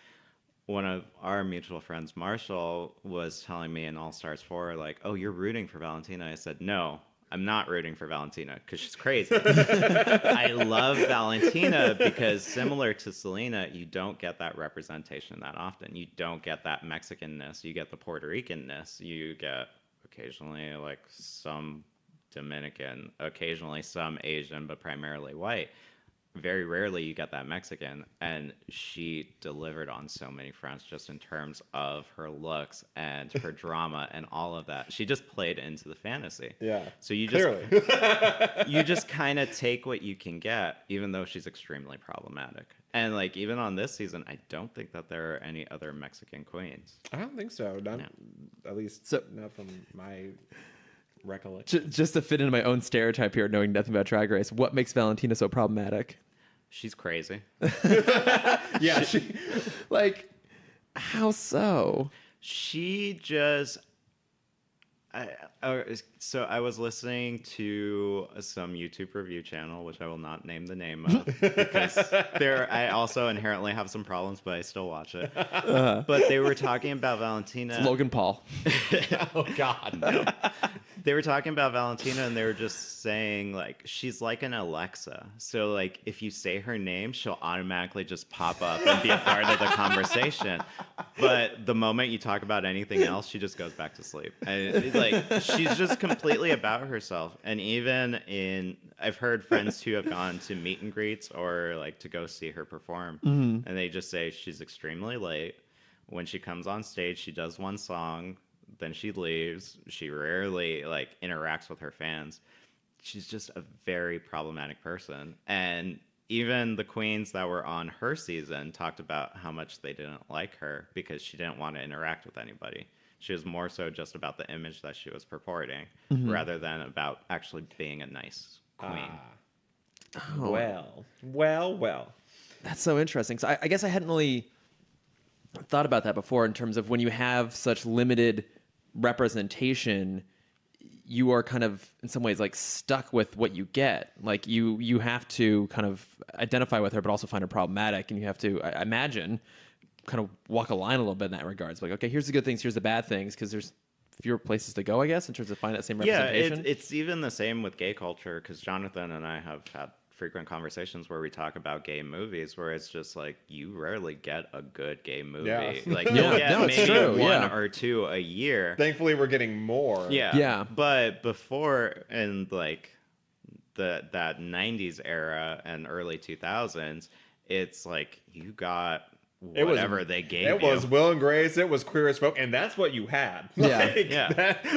one of our mutual friends, Marshall, was telling me in All Stars 4, like, oh, you're rooting for Valentina. I said, no, I'm not rooting for Valentina because she's crazy. I love Valentina because similar to Selena, you don't get that representation that often. You don't get that Mexicanness. You get the Puerto Ricanness. You get occasionally like some Dominican, occasionally some Asian, but primarily white. Very rarely you get that Mexican, and she delivered on so many fronts just in terms of her looks and her drama and all of that. She just played into the fantasy. Yeah, So you clearly. you just kind of take what you can get, even though she's extremely problematic. And like even on this season, I don't think that there are any other Mexican queens. I don't think so. Not, No. At least So- not from my recollection. Just to fit into my own stereotype here, knowing nothing about Drag Race, what makes Valentina so problematic? She's crazy. Yeah, Like, how so? She just so I was listening to some YouTube review channel, which I will not name the name of because I also inherently have some problems, but I still watch it. But they were talking about Valentina. It's Logan Paul. oh God. No. They were talking about Valentina and they were just saying like she's like an Alexa. So like if you say her name, she'll automatically just pop up and be a part of the conversation. But the moment you talk about anything else, she just goes back to sleep. And it's like she's just completely about herself. And even I've heard friends who have gone to meet and greets or like to go see her perform, and they just say she's extremely late. When she comes on stage, she does one song, then she leaves. She rarely like interacts with her fans. She's just a very problematic person. And even the queens that were on her season talked about how much they didn't like her because she didn't want to interact with anybody. She was more so just about the image that she was purporting, rather than about actually being a nice queen. Well. That's so interesting. So I guess I hadn't really thought about that before in terms of when you have such limited representation, you are kind of in some ways like stuck with what you get. Like you have to kind of identify with her, but also find her problematic, and you have to, I imagine, kind of walk a line a little bit in that regard. It's like, okay, here's the good things, here's the bad things, because there's fewer places to go, I guess, in terms of finding that same representation. Yeah, it's even the same with gay culture, because Jonathan and I have had frequent conversations where we talk about gay movies, where it's just like you rarely get a good gay movie. Yeah. Like you'll get maybe one or two a year. Thankfully, we're getting more. Yeah. But before, in like that 90s era and early 2000s, it's like you got whatever they gave you. It was Will and Grace, it was Queer as Folk, and that's what you had. Yeah.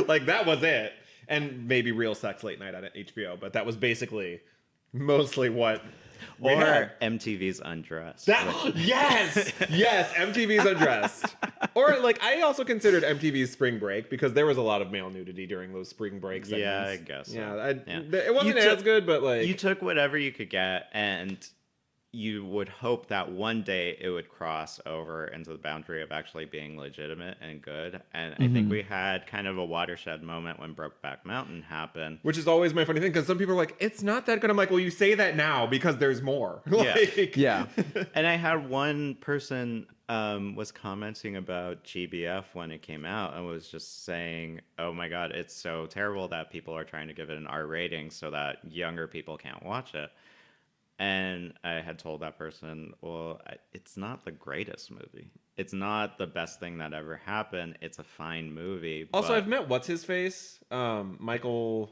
That was it. And maybe Real Sex Late Night on HBO, but that was basically mostly what we had. MTV's Undressed. Yes, MTV's Undressed. Or like I also considered MTV's Spring Break, because there was a lot of male nudity during those spring break segments. Yeah, I guess so. It wasn't as good, but like you took whatever you could get, and you would hope that one day it would cross over into the boundary of actually being legitimate and good. And I think we had kind of a watershed moment when Brokeback Mountain happened. Which is always my funny thing, because some people are like, it's not that good. I'm like, well, you say that now because there's more. Like, Yeah. And I had one person was commenting about GBF when it came out and was just saying, oh my God, it's so terrible that people are trying to give it an R rating so that younger people can't watch it. And I had told that person, well, it's not the greatest movie. It's not the best thing that ever happened. It's a fine movie. Also, but I've met what's-his-face? Michael...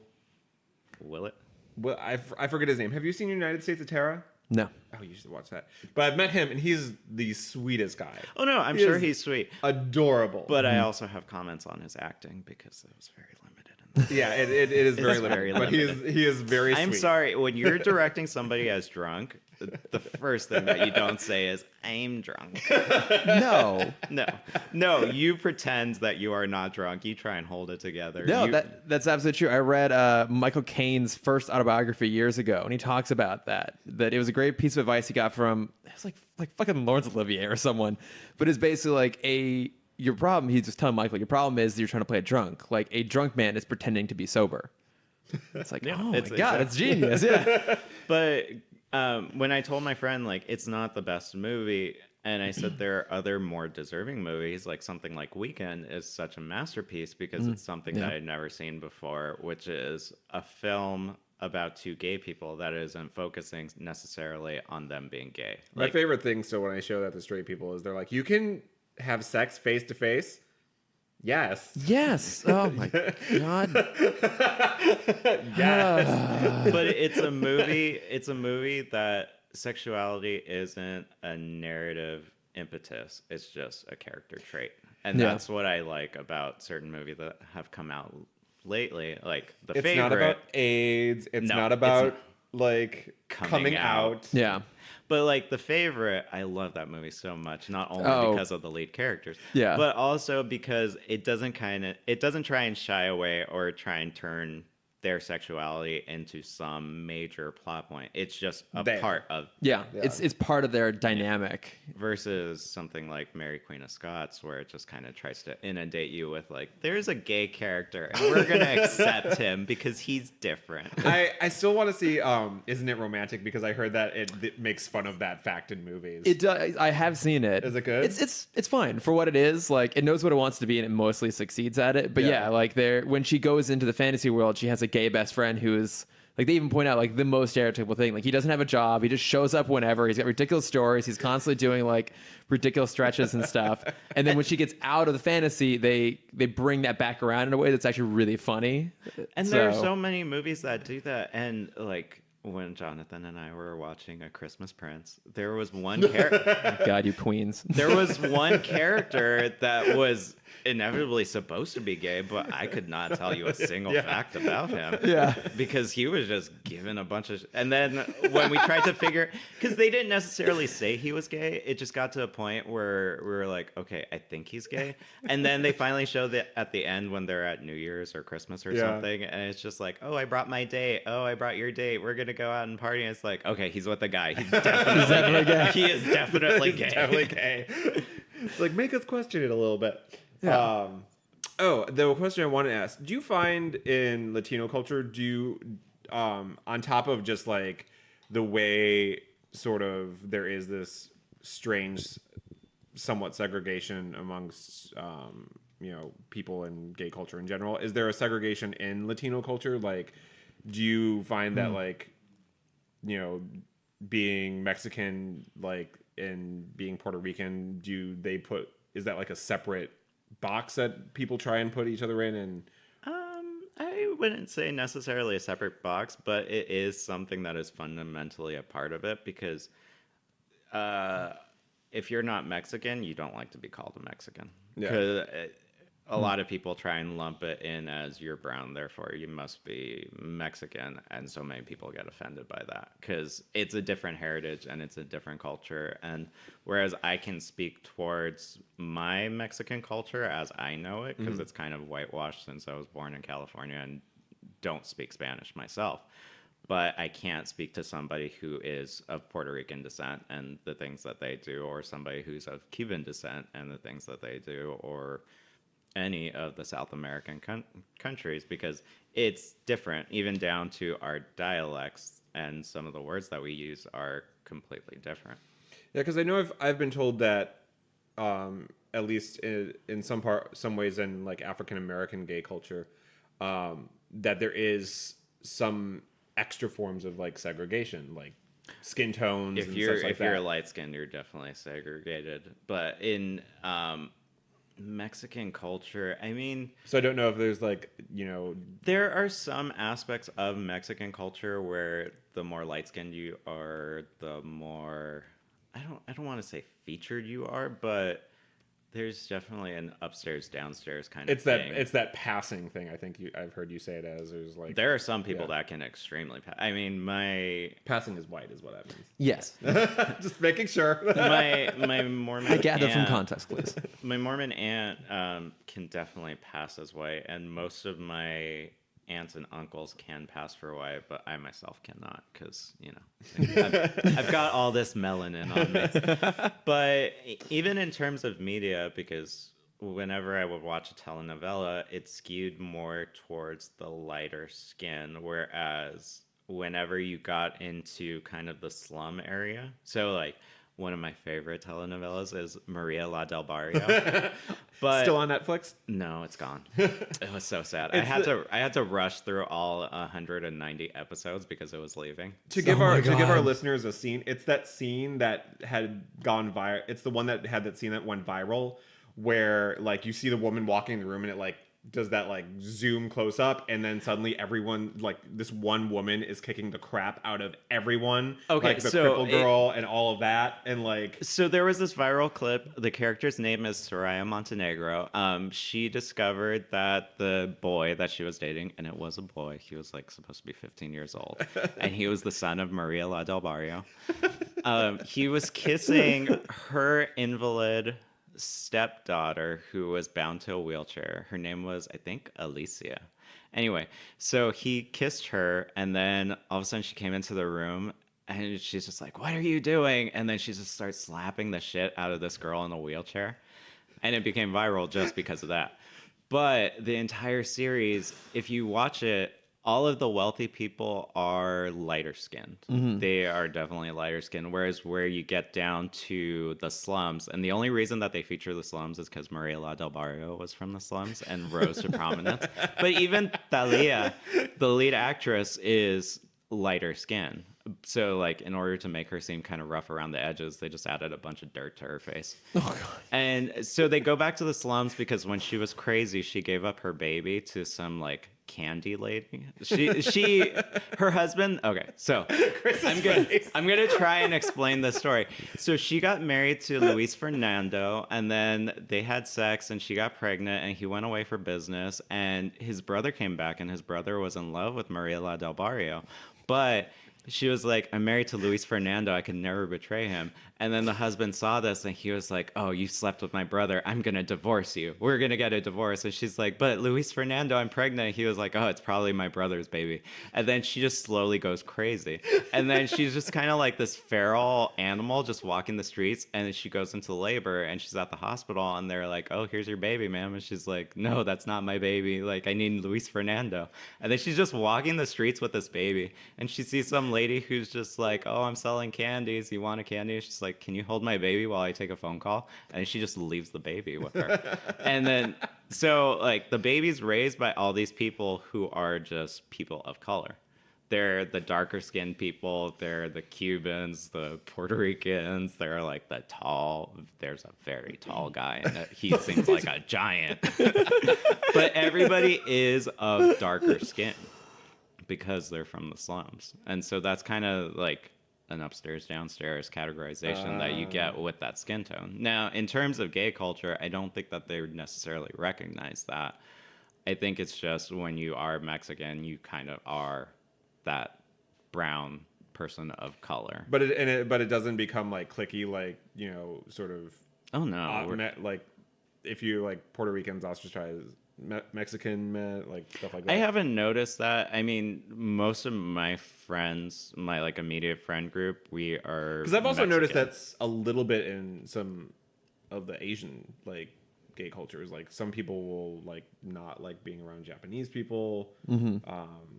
Willett? Well, I forget his name. Have you seen United States of Terror? No. Oh, you should watch that. But I've met him, and he's the sweetest guy. Oh, no, I'm sure he's sweet. Adorable. But I also have comments on his acting because it was very limited. Yeah, it is very limited. But he is very sweet. I'm sorry, when you're directing somebody as drunk, the first thing that you don't say is, I'm drunk. No. No, you pretend that you are not drunk. You try and hold it together. No, that's absolutely true. I read Michael Caine's first autobiography years ago, and he talks about that it was a great piece of advice he got from, it was like fucking Laurence Olivier or someone, but it's basically like your problem, he's just telling Michael, your problem is you're trying to play a drunk. Like a drunk man is pretending to be sober. It's like, oh my God, it's genius. Yeah. But when I told my friend, like, it's not the best movie, and I said there are other more deserving movies, like something like Weekend is such a masterpiece because it's something that I'd never seen before, which is a film about two gay people that isn't focusing necessarily on them being gay. My favorite thing still when I show that to straight people is they're like, you can have sex face to face? Yes. Oh my God. Yes. But it's a movie that sexuality isn't a narrative impetus. It's just a character trait. And that's what I like about certain movies that have come out lately. Like The Favorite. It's not about AIDS. It's not about like coming out. Yeah. But like The Favorite, I love that movie so much. Not only because of the lead characters, but also because it doesn't try and shy away or try and turn their sexuality into some major plot point. It's just a part of it's part of their dynamic. Versus something like Mary Queen of Scots, where it just kind of tries to inundate you with like, there's a gay character and we're gonna accept him because he's different. I still want to see Isn't It Romantic, because I heard that it makes fun of that fact in movies. It does. I have seen it. Is it good? It's fine for what it is. Like it knows what it wants to be and it mostly succeeds at it. But like when she goes into the fantasy world, she has a gay best friend who is like, they even point out like the most stereotypical thing. Like he doesn't have a job. He just shows up whenever. He's got ridiculous stories. He's constantly doing like ridiculous stretches and stuff. And then when she gets out of the fantasy, they bring that back around in a way that's actually really funny. And there are so many movies that do that. And like when Jonathan and I were watching A Christmas Prince, there was one character. God, you queens. There was one character that was inevitably supposed to be gay, but I could not tell you a single fact about him. Yeah. Because he was just given a bunch of... And then when we tried to figure... Because they didn't necessarily say he was gay. It just got to a point where we were like, okay, I think he's gay. And then they finally showed it at the end when they're at New Year's or Christmas or something. And it's just like, oh, I brought my date. Oh, I brought your date. We're going to go out and party. And it's like, okay, he's with a guy. He's definitely gay. He is definitely gay. Definitely gay. It's like, make us question it a little bit. Yeah. The question I want to ask, do you find in Latino culture, on top of just like the way sort of there is this strange, somewhat segregation amongst, people in gay culture in general, is there a segregation in Latino culture? Like, do you find that like, being Mexican, like, and being Puerto Rican, is that like a separate box that people try and put each other in? And I wouldn't say necessarily a separate box, but it is something that is fundamentally a part of it, because if you're not Mexican, you don't like to be called a Mexican. Because a lot of people try and lump it in as you're brown, therefore you must be Mexican. And so many people get offended by that because it's a different heritage and it's a different culture. And whereas I can speak towards my Mexican culture as I know it, because it's kind of whitewashed since I was born in California and don't speak Spanish myself. But I can't speak to somebody who is of Puerto Rican descent and the things that they do, or somebody who's of Cuban descent and the things that they do, or any of the South American countries, because it's different, even down to our dialects, and some of the words that we use are completely different. Yeah, because I know I've been told that at least in some ways in like African American gay culture, that there is some extra forms of like segregation, like skin tones. If and you're such like if you're that. light skinned, you're definitely segregated. But in Mexican culture, I mean, So I don't know if there's like, there are some aspects of Mexican culture where the more light skinned you are, the more I don't want to say featured you are, but there's definitely an upstairs downstairs kind of thing. It's that passing thing. I think I've heard you say it as. There's like There are some people that can extremely I mean, my passing is white is what that means. Yes. Just making sure. my Mormon I gather from aunt- context clues. My Mormon aunt can definitely pass as white, and most of my aunts and uncles can pass for white, but I myself cannot, because I've got all this melanin on me. But even in terms of media, because whenever I would watch a telenovela, it skewed more towards the lighter skin, whereas whenever you got into kind of the slum area, so like one of my favorite telenovelas is Maria La Del Barrio. But Still on Netflix? no, it's gone. It was so sad. I had to rush through all 190 episodes because it was leaving. To give our God. listeners a scene, it's that scene that had gone viral. It's the one that had that scene that went viral, where like you see the woman walking in the room and it like does that like zoom close up, and then suddenly everyone, like this one woman is kicking the crap out of everyone. Okay, like the so cripple girl and all of that, and like So there was this viral clip. The character's name is Soraya Montenegro. She discovered that the boy that she was dating, and it was a boy, he was like supposed to be 15 years old, and he was the son of Maria La Del Barrio. He was kissing her invalid stepdaughter who was bound to a wheelchair. Her name was, I think, Alicia. Anyway, so he kissed her, and then all of a sudden she came into the room, and she's just like, "What are you doing?" And then she just starts slapping the shit out of this girl in a wheelchair. And it became viral just because of that. But the entire series, if you watch it, all of the wealthy people are lighter skinned. They are definitely lighter skinned. Whereas where you get down to the slums, and the only reason that they feature the slums is because Maria La Del Barrio was from the slums and rose to prominence. But even Thalia, the lead actress, is lighter skin. So like in order to make her seem kind of rough around the edges, they just added a bunch of dirt to her face. Oh god. And so they go back to the slums because when she was crazy, she gave up her baby to some like candy lady. Her husband. Okay, so I'm gonna try and explain the story. So she got married to Luis Fernando, and then they had sex, and she got pregnant, and he went away for business, and his brother came back, and his brother was in love with Mariela del Barrio, but she was like, I'm married to Luis Fernando. I could never betray him. And then the husband saw this and he was like, oh, you slept with my brother. I'm going to divorce you. We're going to get a divorce. And she's like, but Luis Fernando, I'm pregnant. He was like, oh, it's probably my brother's baby. And then she just slowly goes crazy. And then she's just kind of like this feral animal just walking the streets. And then she goes into labor and she's at the hospital and they're like, oh, here's your baby, ma'am. And she's like, no, that's not my baby. Like, I need Luis Fernando. And then she's just walking the streets with this baby. And she sees some lady who's just like, oh, I'm selling candies. You want a candy? She's like, can you hold my baby while I take a phone call? And she just leaves the baby with her. And then, so like the baby's raised by all these people who are just people of color. They're the darker skinned people. They're the Cubans, the Puerto Ricans. They're like the tall. There's a very tall guy, and he seems like a giant. But everybody is of darker skin because they're from the slums. And so that's kind of like an upstairs downstairs categorization that you get with that skin tone. Now, in terms of gay culture, I don't think that they would necessarily recognize that. I think it's just when you are Mexican, you kind of are that brown person of color. But it doesn't become like cliquey, like, you know, sort of. Oh no, like if you like Puerto Ricans ostracize Mexican men, like stuff like that. I haven't noticed that. I mean, most of my friends, my like immediate friend group, we are. Because I've also Mexican. noticed that's a little bit in some of the Asian like gay cultures. Like some people will like not like being around Japanese people. Mm-hmm.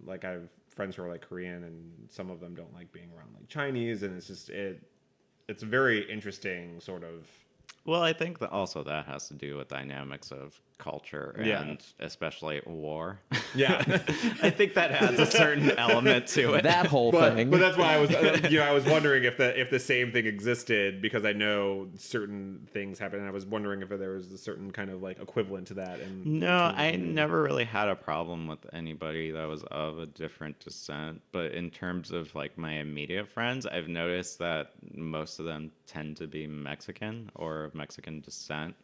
Like I have friends who are like Korean, and some of them don't like being around like Chinese, and it's just it's a very interesting sort of. Well, I think that also that has to do with dynamics of culture and especially war. Yeah. I think that adds a certain element to it. That whole thing. But that's why I was, I was wondering if the same thing existed, because I know certain things happen, and I was wondering if there was a certain kind of like equivalent to that. No, I never really had a problem with anybody that was of a different descent. But in terms of like my immediate friends, I've noticed that most of them tend to be Mexican or of Mexican descent.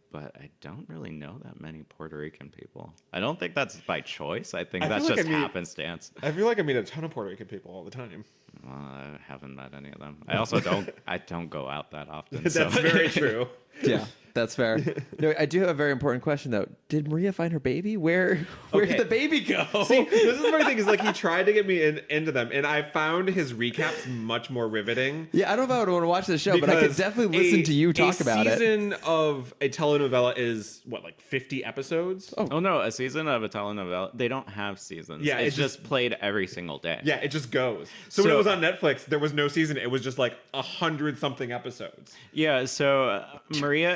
But I don't really know that many Puerto Rican people. I don't think that's by choice. I think that's just happenstance. I feel like I meet a ton of Puerto Rican people all the time. Well, I haven't met any of them. I also don't go out that often. That's so. very true. Yeah, that's fair. No, I do have a very important question though. Did Maria find her baby? Where did the baby go? See, this is the funny thing, is like he tried to get me into them, and I found his recaps much more riveting. Yeah, I don't know if I would want to watch the show, but I could definitely listen to you talk about it. A season of a telenovela is what, like 50 episodes? Oh no, a season of a telenovela. They don't have seasons. Yeah, it's just played every single day. Yeah, it just goes. So when it was on Netflix, there was no season. It was just like 100-something episodes. Yeah, so Maria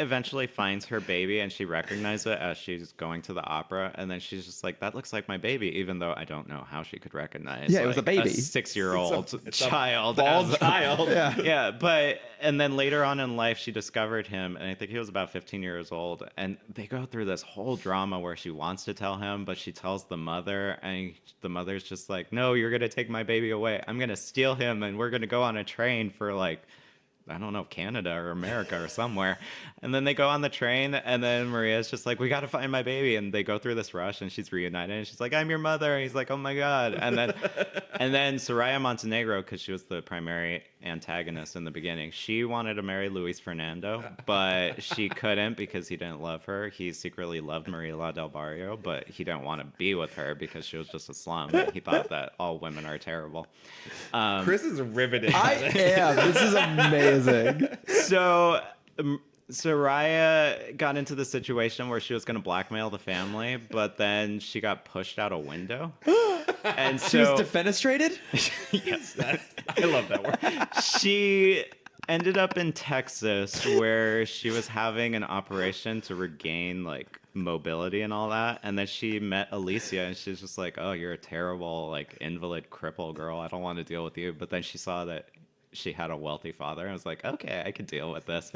eventually finds her baby, and she recognizes it as she's going to the opera, and then she's just like, that looks like my baby, even though I don't know how she could recognize it was a baby. a 6-year-old child. Bald child. Yeah, and then later on in life, she discovered him, and I think he was about 15 years old, and they go through this whole drama where she wants to tell him, but she tells the mother, and the mother's just like, no, you're going to take my baby away. I'm going to steal him, and we're going to go on a train for like, I don't know, Canada or America or somewhere. And then they go on the train, and then Maria's just like, we got to find my baby. And they go through this rush, and she's reunited, and she's like, I'm your mother. And he's like, oh my God. And then Soraya Montenegro, because she was the primary antagonist in the beginning, she wanted to marry Luis Fernando, but she couldn't because he didn't love her. He secretly loved Mariela del Barrio, but he didn't want to be with her because she was just a slum. He thought that all women are terrible. Chris is riveted. I am. This is amazing. So Soraya got into the situation where she was going to blackmail the family, but then she got pushed out a window. And she was defenestrated? Yes. I love that word. She ended up in Texas, where she was having an operation to regain like mobility and all that, and then she met Alicia, and she's just like, oh, you're a terrible like invalid cripple girl, I don't want to deal with you. But then she saw that she had a wealthy father. I was like, okay, I could deal with this.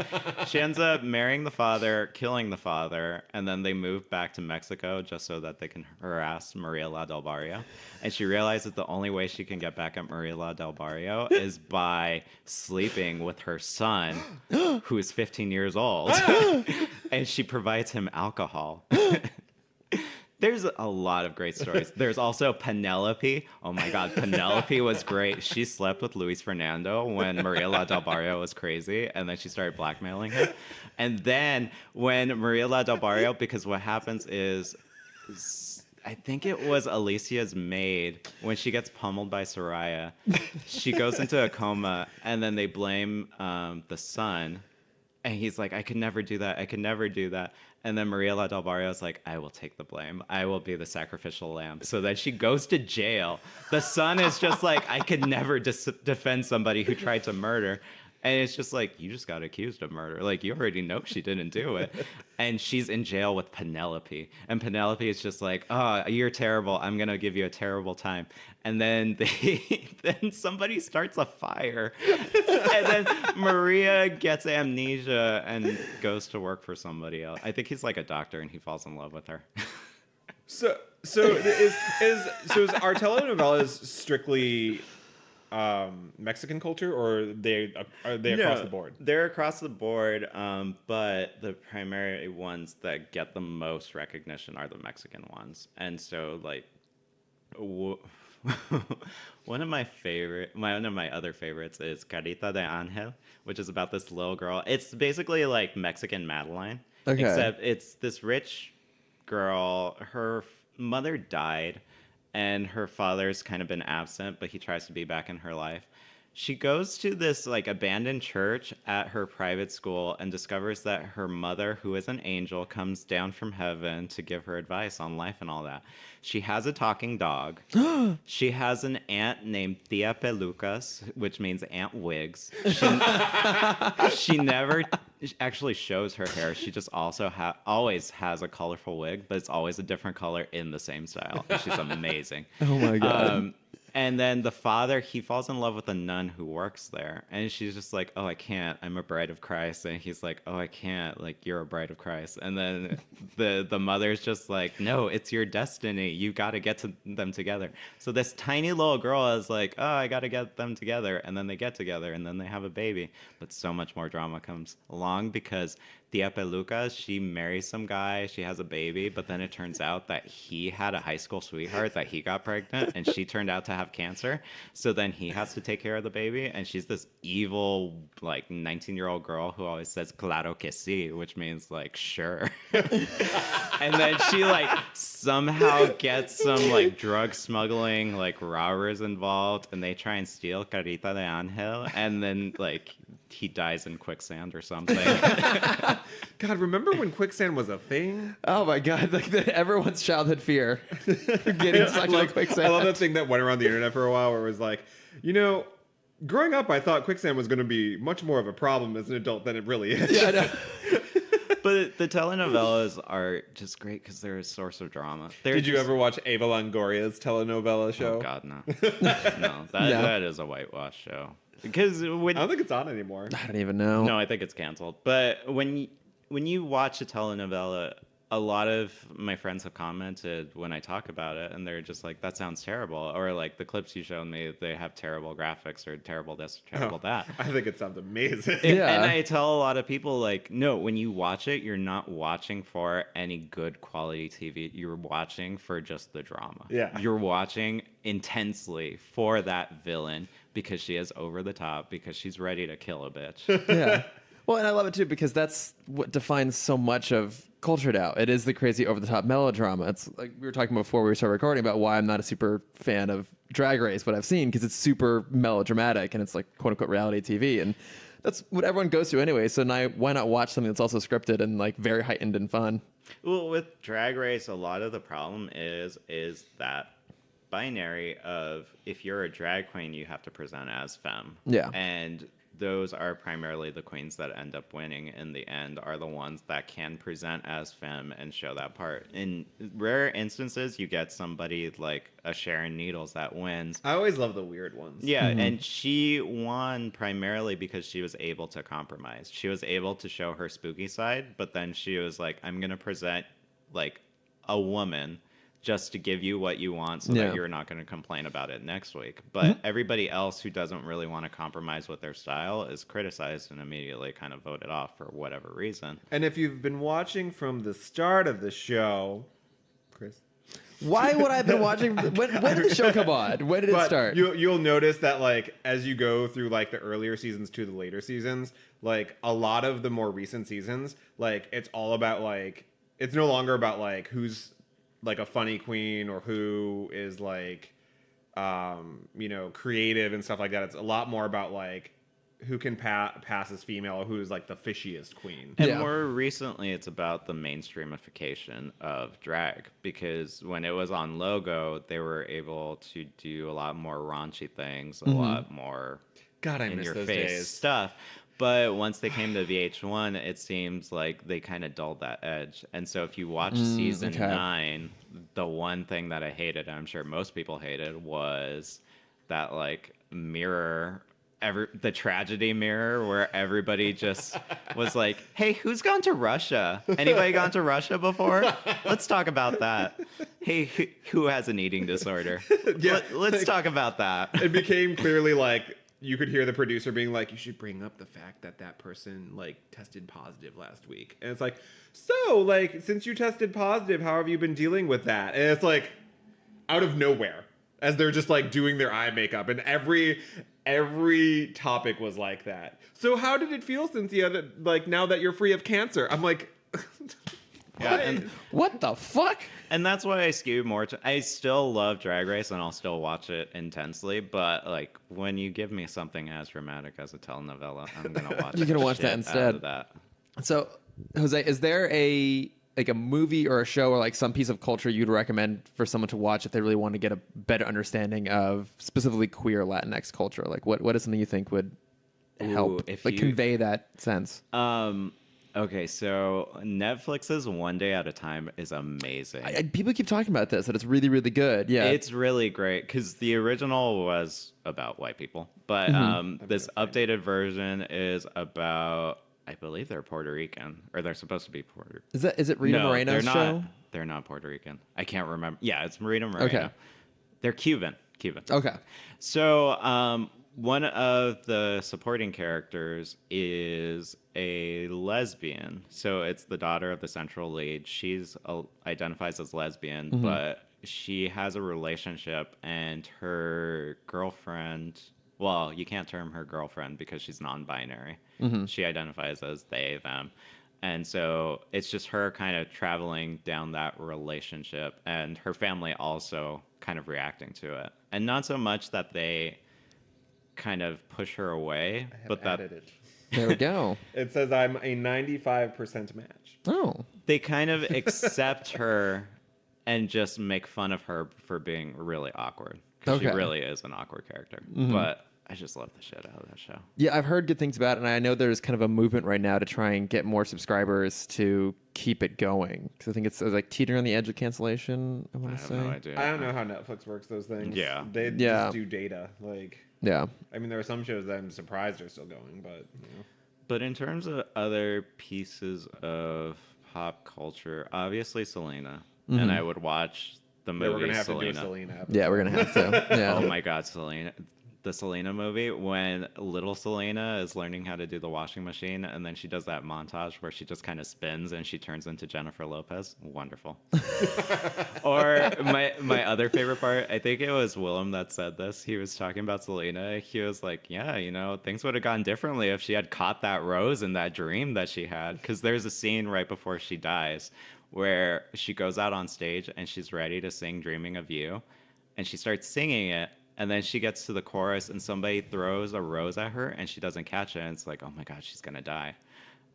She ends up marrying the father, killing the father, and then they move back to Mexico just so that they can harass Maria La del Barrio. And she realizes the only way she can get back at Maria La del Barrio is by sleeping with her son, who is 15 years old. And she provides him alcohol. There's a lot of great stories. There's also Penelope. Oh my God, Penelope was great. She slept with Luis Fernando when Maria La del Barrio was crazy, and then she started blackmailing him. And then when Maria La del Barrio, because what happens is, I think it was Alicia's maid, when she gets pummeled by Soraya, she goes into a coma, and then they blame the son. And he's like, I could never do that. I could never do that. And then Maria La del Barrio is like, I will take the blame. I will be the sacrificial lamb. So then she goes to jail. The son is just like, I could never defend somebody who tried to murder. And it's just like, you just got accused of murder. Like, you already know she didn't do it. And she's in jail with Penelope. And Penelope is just like, oh, you're terrible. I'm going to give you a terrible time. And then then somebody starts a fire. And then Maria gets amnesia and goes to work for somebody else. I think he's like a doctor and he falls in love with her. So is our telenovelas strictly Mexican culture, or are they across the board? They're across the board, but the primary ones that get the most recognition are the Mexican ones. And so, like, one of my other favorites is Carita de Ángel, which is about this little girl. It's basically like Mexican Madeline, except it's this rich girl. Her mother died, and her father's kind of been absent, but he tries to be back in her life. She goes to this like abandoned church at her private school and discovers that her mother, who is an angel, comes down from heaven to give her advice on life and all that. She has a talking dog. She has an aunt named Tia Pelucas, which means Aunt Wigs. She never actually shows her hair. She just also always has a colorful wig, but it's always a different color in the same style. And she's amazing. Oh my God. And then the father, he falls in love with a nun who works there. And she's just like, oh, I can't. I'm a bride of Christ. And he's like, oh, I can't. Like, you're a bride of Christ. And then the mother's just like, no, it's your destiny. You got to get them together. So this tiny little girl is like, oh, I got to get them together. And then they get together and then they have a baby. But so much more drama comes along because Tia Peluca, she marries some guy, she has a baby, but then it turns out that he had a high school sweetheart that he got pregnant, and she turned out to have cancer. So then he has to take care of the baby, and she's this evil, like, 19-year-old girl who always says, claro que sí, which means, like, sure. And then she, like, somehow gets some, like, drug smuggling, like, robbers involved, and they try and steal Carita de Ángel, and then, like, he dies in quicksand or something. God, remember when quicksand was a thing? Oh my God, like everyone's childhood fear. Getting sucked into quicksand. I love that thing that went around the internet for a while where it was like, growing up, I thought quicksand was going to be much more of a problem as an adult than it really is. Yeah, I know. But the telenovelas are just great because they're a source of drama. Did you ever watch Eva Longoria's telenovela show? Oh God, no. No, that is a whitewash show. Because I don't think it's on anymore. I don't even know. No, I think it's canceled. But when you watch a telenovela, a lot of my friends have commented when I talk about it, and they're just like, that sounds terrible. Or like the clips you showed me, they have terrible graphics or terrible this, terrible that. I think it sounds amazing. Yeah. And I tell a lot of people, like, no, when you watch it, you're not watching for any good quality TV. You're watching for just the drama. Yeah. You're watching intensely for that villain because she is over the top, because she's ready to kill a bitch. Yeah. Well, and I love it too because that's what defines so much of culture now. It is the crazy over-the-top melodrama. It's like we were talking before we started recording about why I'm not a super fan of Drag Race, what I've seen, because it's super melodramatic and it's like quote-unquote reality TV. And that's what everyone goes to anyway. So now why not watch something that's also scripted and like very heightened and fun? Well, with Drag Race, a lot of the problem is that binary of if you're a drag queen, you have to present as femme. Yeah. And those are primarily the queens that end up winning in the end, are the ones that can present as femme and show that part. In rare instances, you get somebody like a Sharon Needles that wins. I always love the weird ones. Yeah, and she won primarily because she was able to compromise. She was able to show her spooky side, but then she was like, I'm going to present like a woman just to give you what you want so that you're not going to complain about it next week. But everybody else who doesn't really want to compromise with their style is criticized and immediately kind of voted off for whatever reason. And if you've been watching from the start of the show, Chris, Why would I have been watching? When did the show come on? When did it start? You'll notice that like as you go through like the earlier seasons to the later seasons, like a lot of the more recent seasons, like it's all about like it's no longer about like who's like a funny queen or who is like creative and stuff like that. It's a lot more about like who can pass as female or who's like the fishiest queen. And more recently, it's about the mainstreamification of drag, because when it was on Logo, they were able to do a lot more raunchy things, a lot more God, I miss those in-your-face days. stuff. But once they came to VH1, it seems like they kind of dulled that edge. And so if you watch season 9, the one thing that I hated, I'm sure most people hated, was that like mirror, the tragedy mirror, where everybody just was like, hey, who's gone to Russia? Anybody gone to Russia before? Let's talk about that. Hey, who has an eating disorder? Let's talk about that. It became clearly like you could hear the producer being like, you should bring up the fact that that person like tested positive last week. And it's like, so like, since you tested positive, how have you been dealing with that? And it's like out of nowhere as they're just like doing their eye makeup, and every topic was like that. So how did it feel, Cynthia, that like now that you're free of cancer? I'm like, what the fuck? And that's why I skew more to. I still love Drag Race and I'll still watch it intensely, but like when you give me something as dramatic as a telenovela, I'm gonna watch. You're gonna watch shit that instead. out of that. So, Jose, is there a movie or a show or like some piece of culture you'd recommend for someone to watch if they really want to get a better understanding of specifically queer Latinx culture? Like, what is something you think would help convey that sense? Okay, so Netflix's One Day at a Time is amazing. People keep talking about this, that it's really, really good. Yeah. It's really great because the original was about white people, but this updated version is about, I believe they're Puerto Rican, or they're supposed to be Puerto Rican. Is it Rita Moreno's show? They're not Puerto Rican. I can't remember. Yeah, it's Rita Moreno. Okay. They're Cuban. Okay. So one of the supporting characters is a lesbian. So it's the daughter of the central lead. She's identifies as lesbian, but she has a relationship, and her girlfriend, well, you can't term her girlfriend because she's non-binary. She identifies as they, them. And so it's just her kind of traveling down that relationship, and her family also kind of reacting to it. And not so much that they kind of push her away, but that it. There we go. It says I'm a 95% match. Oh. they kind of accept her and just make fun of her for being really awkward, because she really is an awkward character. But I just love the shit out of that show. Yeah, I've heard good things about it, and I know there's kind of a movement right now to try and get more subscribers to keep it going. Because I think it's like teetering on the edge of cancellation, I want to say. No idea. I don't know how Netflix works those things. Yeah. They just do data. Like, yeah. I mean, there are some shows that I'm surprised are still going, but you know. But in terms of other pieces of pop culture, obviously Selena. And I would watch the movie We're gonna have Selena. to do a Selena episode. Yeah, we're going to have to. Yeah. Oh my God, Selena. The Selena movie, when little Selena is learning how to do the washing machine, and then she does that montage where she just kind of spins and she turns into Jennifer Lopez. Wonderful. Or my other favorite part, I think it was Willem that said this. He was talking about Selena. He was like, yeah, you know, things would have gone differently if she had caught that rose in that dream that she had. Because there's a scene right before she dies where she goes out on stage and she's ready to sing Dreaming of You. And she starts singing it. And then she gets to the chorus and somebody throws a rose at her and she doesn't catch it. And it's like, oh my God, she's going to die.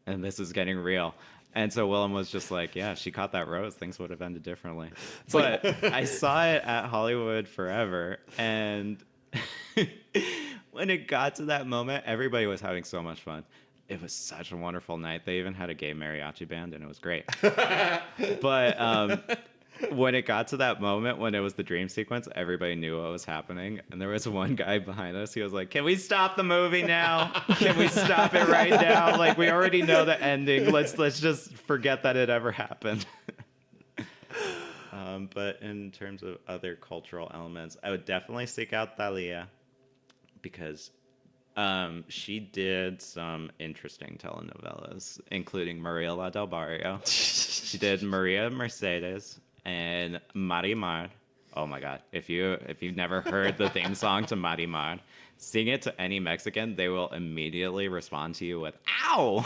And this is getting real. And so Willem was just like, yeah, she caught that rose. Things would have ended differently. But I saw it at Hollywood Forever. And when it got to that moment, everybody was having so much fun. It was such a wonderful night. They even had a gay mariachi band, and it was great. But when it got to that moment, when it was the dream sequence, everybody knew what was happening. And there was one guy behind us. He was like, "Can we stop the movie now? Can we stop it right now? Like, we already know the ending. Let's just forget that it ever happened." But in terms of other cultural elements, I would definitely seek out Thalia because she did some interesting telenovelas, including Maria La del Barrio. She did Maria Mercedes and Marimar. Oh my God! If you've never heard the theme song to Marimar, sing it to any Mexican, they will immediately respond to you with "Ow!"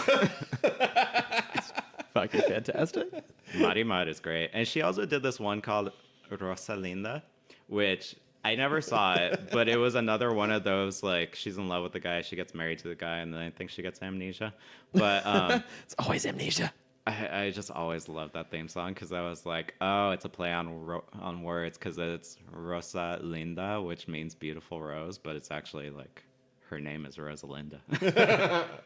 Fucking fantastic. Marimar is great, and she also did this one called Rosalinda, which I never saw it, but it was another one of those, like, she's in love with the guy, she gets married to the guy, and then I think she gets amnesia. But It's always amnesia. I just always loved that theme song because I was like, oh, it's a play on words because it's Rosa Linda, which means beautiful rose, but it's actually like her name is Rosalinda.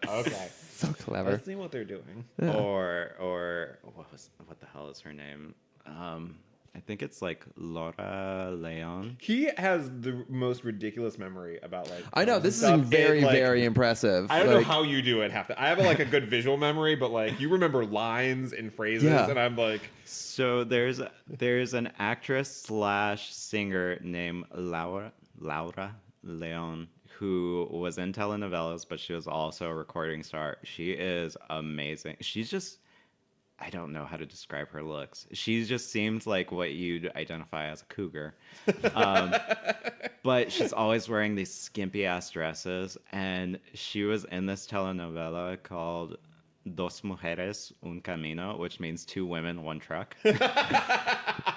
Okay. So clever. Let's see what they're doing. Yeah. Or what the hell is her name? I think it's like Laura Leon. He has the most ridiculous memory about like. I know this is stuff. very, Like, very impressive. I don't know Like, how you do it half the. I have like a good visual memory, but like you remember lines and phrases, Yeah. and I'm like, So there's an actress / singer named Laura Leon who was in telenovelas, but she was also a recording star. She is amazing. She's just, I don't know how to describe her looks. She just seems like what you'd identify as a cougar. But she's always wearing these skimpy ass dresses. And she was in this telenovela called Dos Mujeres, Un Camino, which means 2 women, 1 truck,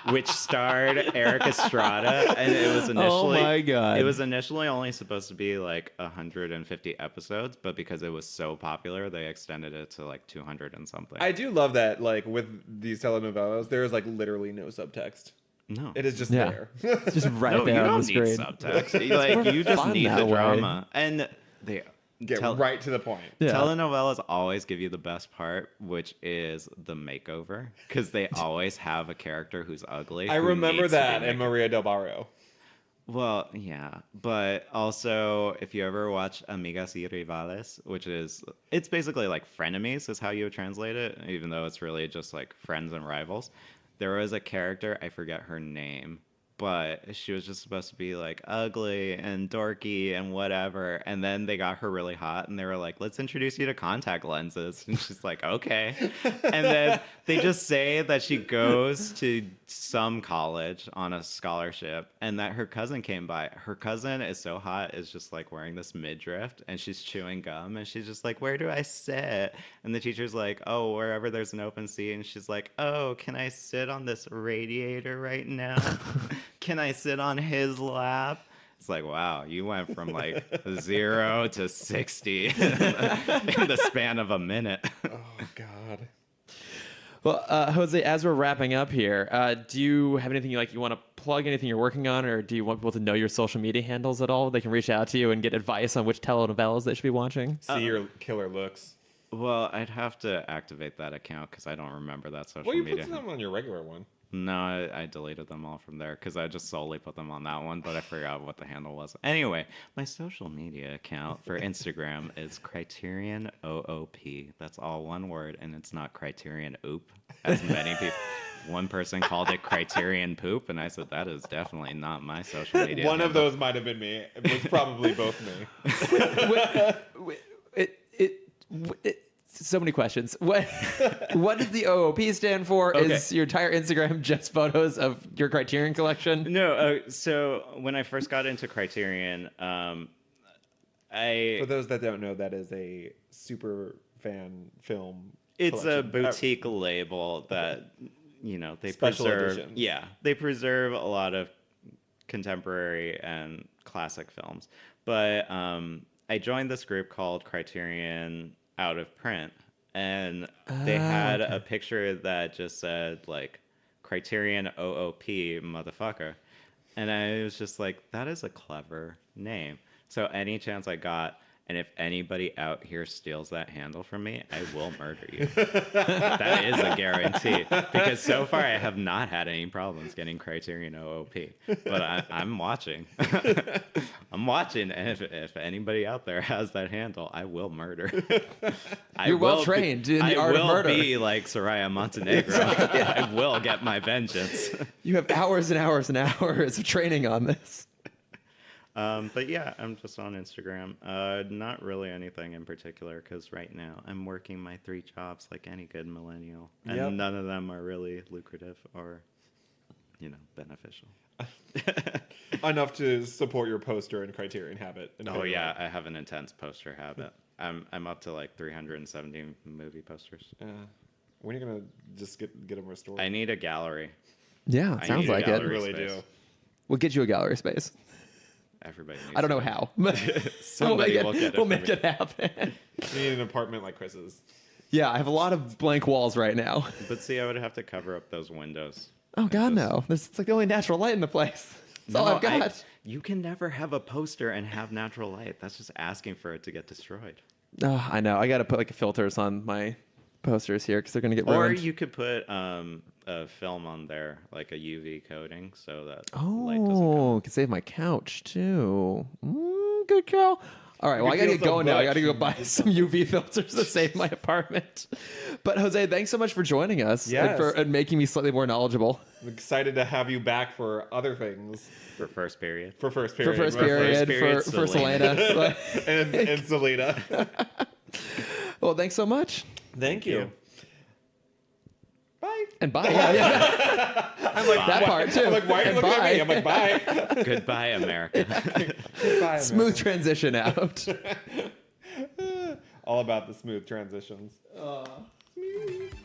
which starred Eric Estrada. And it was initially, oh my God. it was initially only supposed to be like 150 episodes, but because it was so popular, they extended it to like 200 and something. I do love that. Like with these telenovelas, there is like literally no subtext. No. It is just Yeah. there. It's just right No, you there on don't the need screen. subtext. Like, you just fun need that the way. drama. And they Get right to the point. Yeah. telenovelas always give you the best part, which is the makeover, because they always have a character who's ugly. I who remember needs to be that in makeover. Maria del Barrio. Well, yeah, but also if you ever watch Amigas y Rivales, which is, it's basically like frenemies is how you would translate it, even though it's really just like friends and rivals. There was a character, I forget her name, but she was just supposed to be like ugly and dorky and whatever. And then they got her really hot and they were like, let's introduce you to contact lenses. And she's like, okay. And then they just say that she goes to some college on a scholarship and that her cousin came by. Her cousin is so hot, is just like wearing this midriff and she's chewing gum and she's just like, where do I sit? And the teacher's like, oh, wherever there's an open seat. And she's like, oh, can I sit on this radiator right now? Can I sit on his lap? It's like, wow, you went from like 0 to 60 in the span of a minute. Oh God. Well, Jose, as we're wrapping up here, do you have anything you want to plug, anything you're working on, or do you want people to know your social media handles at all? They can reach out to you and get advice on which telenovelas they should be watching. See your killer looks. Well, I'd have to activate that account because I don't remember that social Well, you media. put them on your regular one. No, I deleted them all from there because I just solely put them on that one, but I forgot what the handle was. Anyway, my social media account for Instagram is Criterion OOP. That's all one word, and it's not Criterion Oop, as many people. One person called it Criterion Poop, and I said, that is definitely not my social media One of handle. those might have been me. It was probably both me. So many questions. What does the OOP stand for? Okay. Is your entire Instagram just photos of your Criterion collection? No, so when I first got into Criterion, For I those that don't know, that is a super fan film. it's a collection. boutique label that they Special preserve. editions. Yeah, they preserve a lot of contemporary and classic films. But I joined this group called Criterion Out of Print, and they had a picture that just said like Criterion OOP motherfucker, and I was just like, that is a clever name. So any chance I got, and if anybody out here steals that handle from me, I will murder you. That is a guarantee. Because so far I have not had any problems getting Criterion OOP. But I'm watching. I'm watching, and if anybody out there has that handle, I will murder. You're well trained in the art of murder. I will be like Soraya Montenegro. I will get my vengeance. You have hours and hours and hours of training on this. But yeah, I'm just on Instagram. Not really anything in particular, because right now I'm working my 3 jobs like any good millennial, and none of them are really lucrative or, beneficial. Enough to support your poster and Criterion habit. Oh yeah, I have an intense poster habit. I'm up to like 370 movie posters. When are you gonna just get them restored? I need a gallery. Yeah, it sounds like it. I really do. We'll get you a gallery space. Everybody needs I don't know how. Somebody will get it. We'll make it happen. You need an apartment like Chris's. Yeah, I have a lot of blank walls right now. But see, I would have to cover up those windows. Oh, God, no. It's like the only natural light in the place. That's all I've got. You can never have a poster and have natural light. That's just asking for it to get destroyed. Oh, I know. I got to put like filters on my posters here because they're going to get ruined. Or you could put a film on there, like a UV coating, so that light doesn't Oh, can save my couch too. Good call. All right, well, I got to get going now. I got to go buy some UV filters to save my apartment. But Jose, thanks so much for joining us and making me slightly more knowledgeable. I'm excited to have you back for other things. For first period. For first period. For Selena. and Selena. Well, thanks so much. Thank you. Bye. And bye. Yeah. I'm like, that part too. I'm like, why are you looking at me? I'm like, bye. Goodbye, America. Goodbye, smooth transition out. All about the smooth transitions.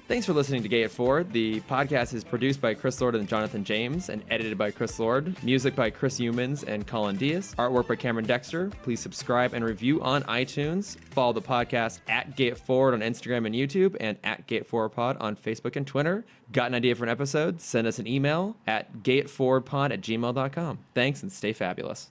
Thanks for listening to Gay at 4. The podcast is produced by Chris Lord and Jonathan James and edited by Chris Lord. Music by Chris Humans and Colin Diaz. Artwork by Cameron Dexter. Please subscribe and review on iTunes. Follow the podcast at Gay at Forward on Instagram and YouTube and at Gay at Forward Pod on Facebook and Twitter. Got an idea for an episode? Send us an email at gayatforwardpod@gmail.com. Thanks and stay fabulous.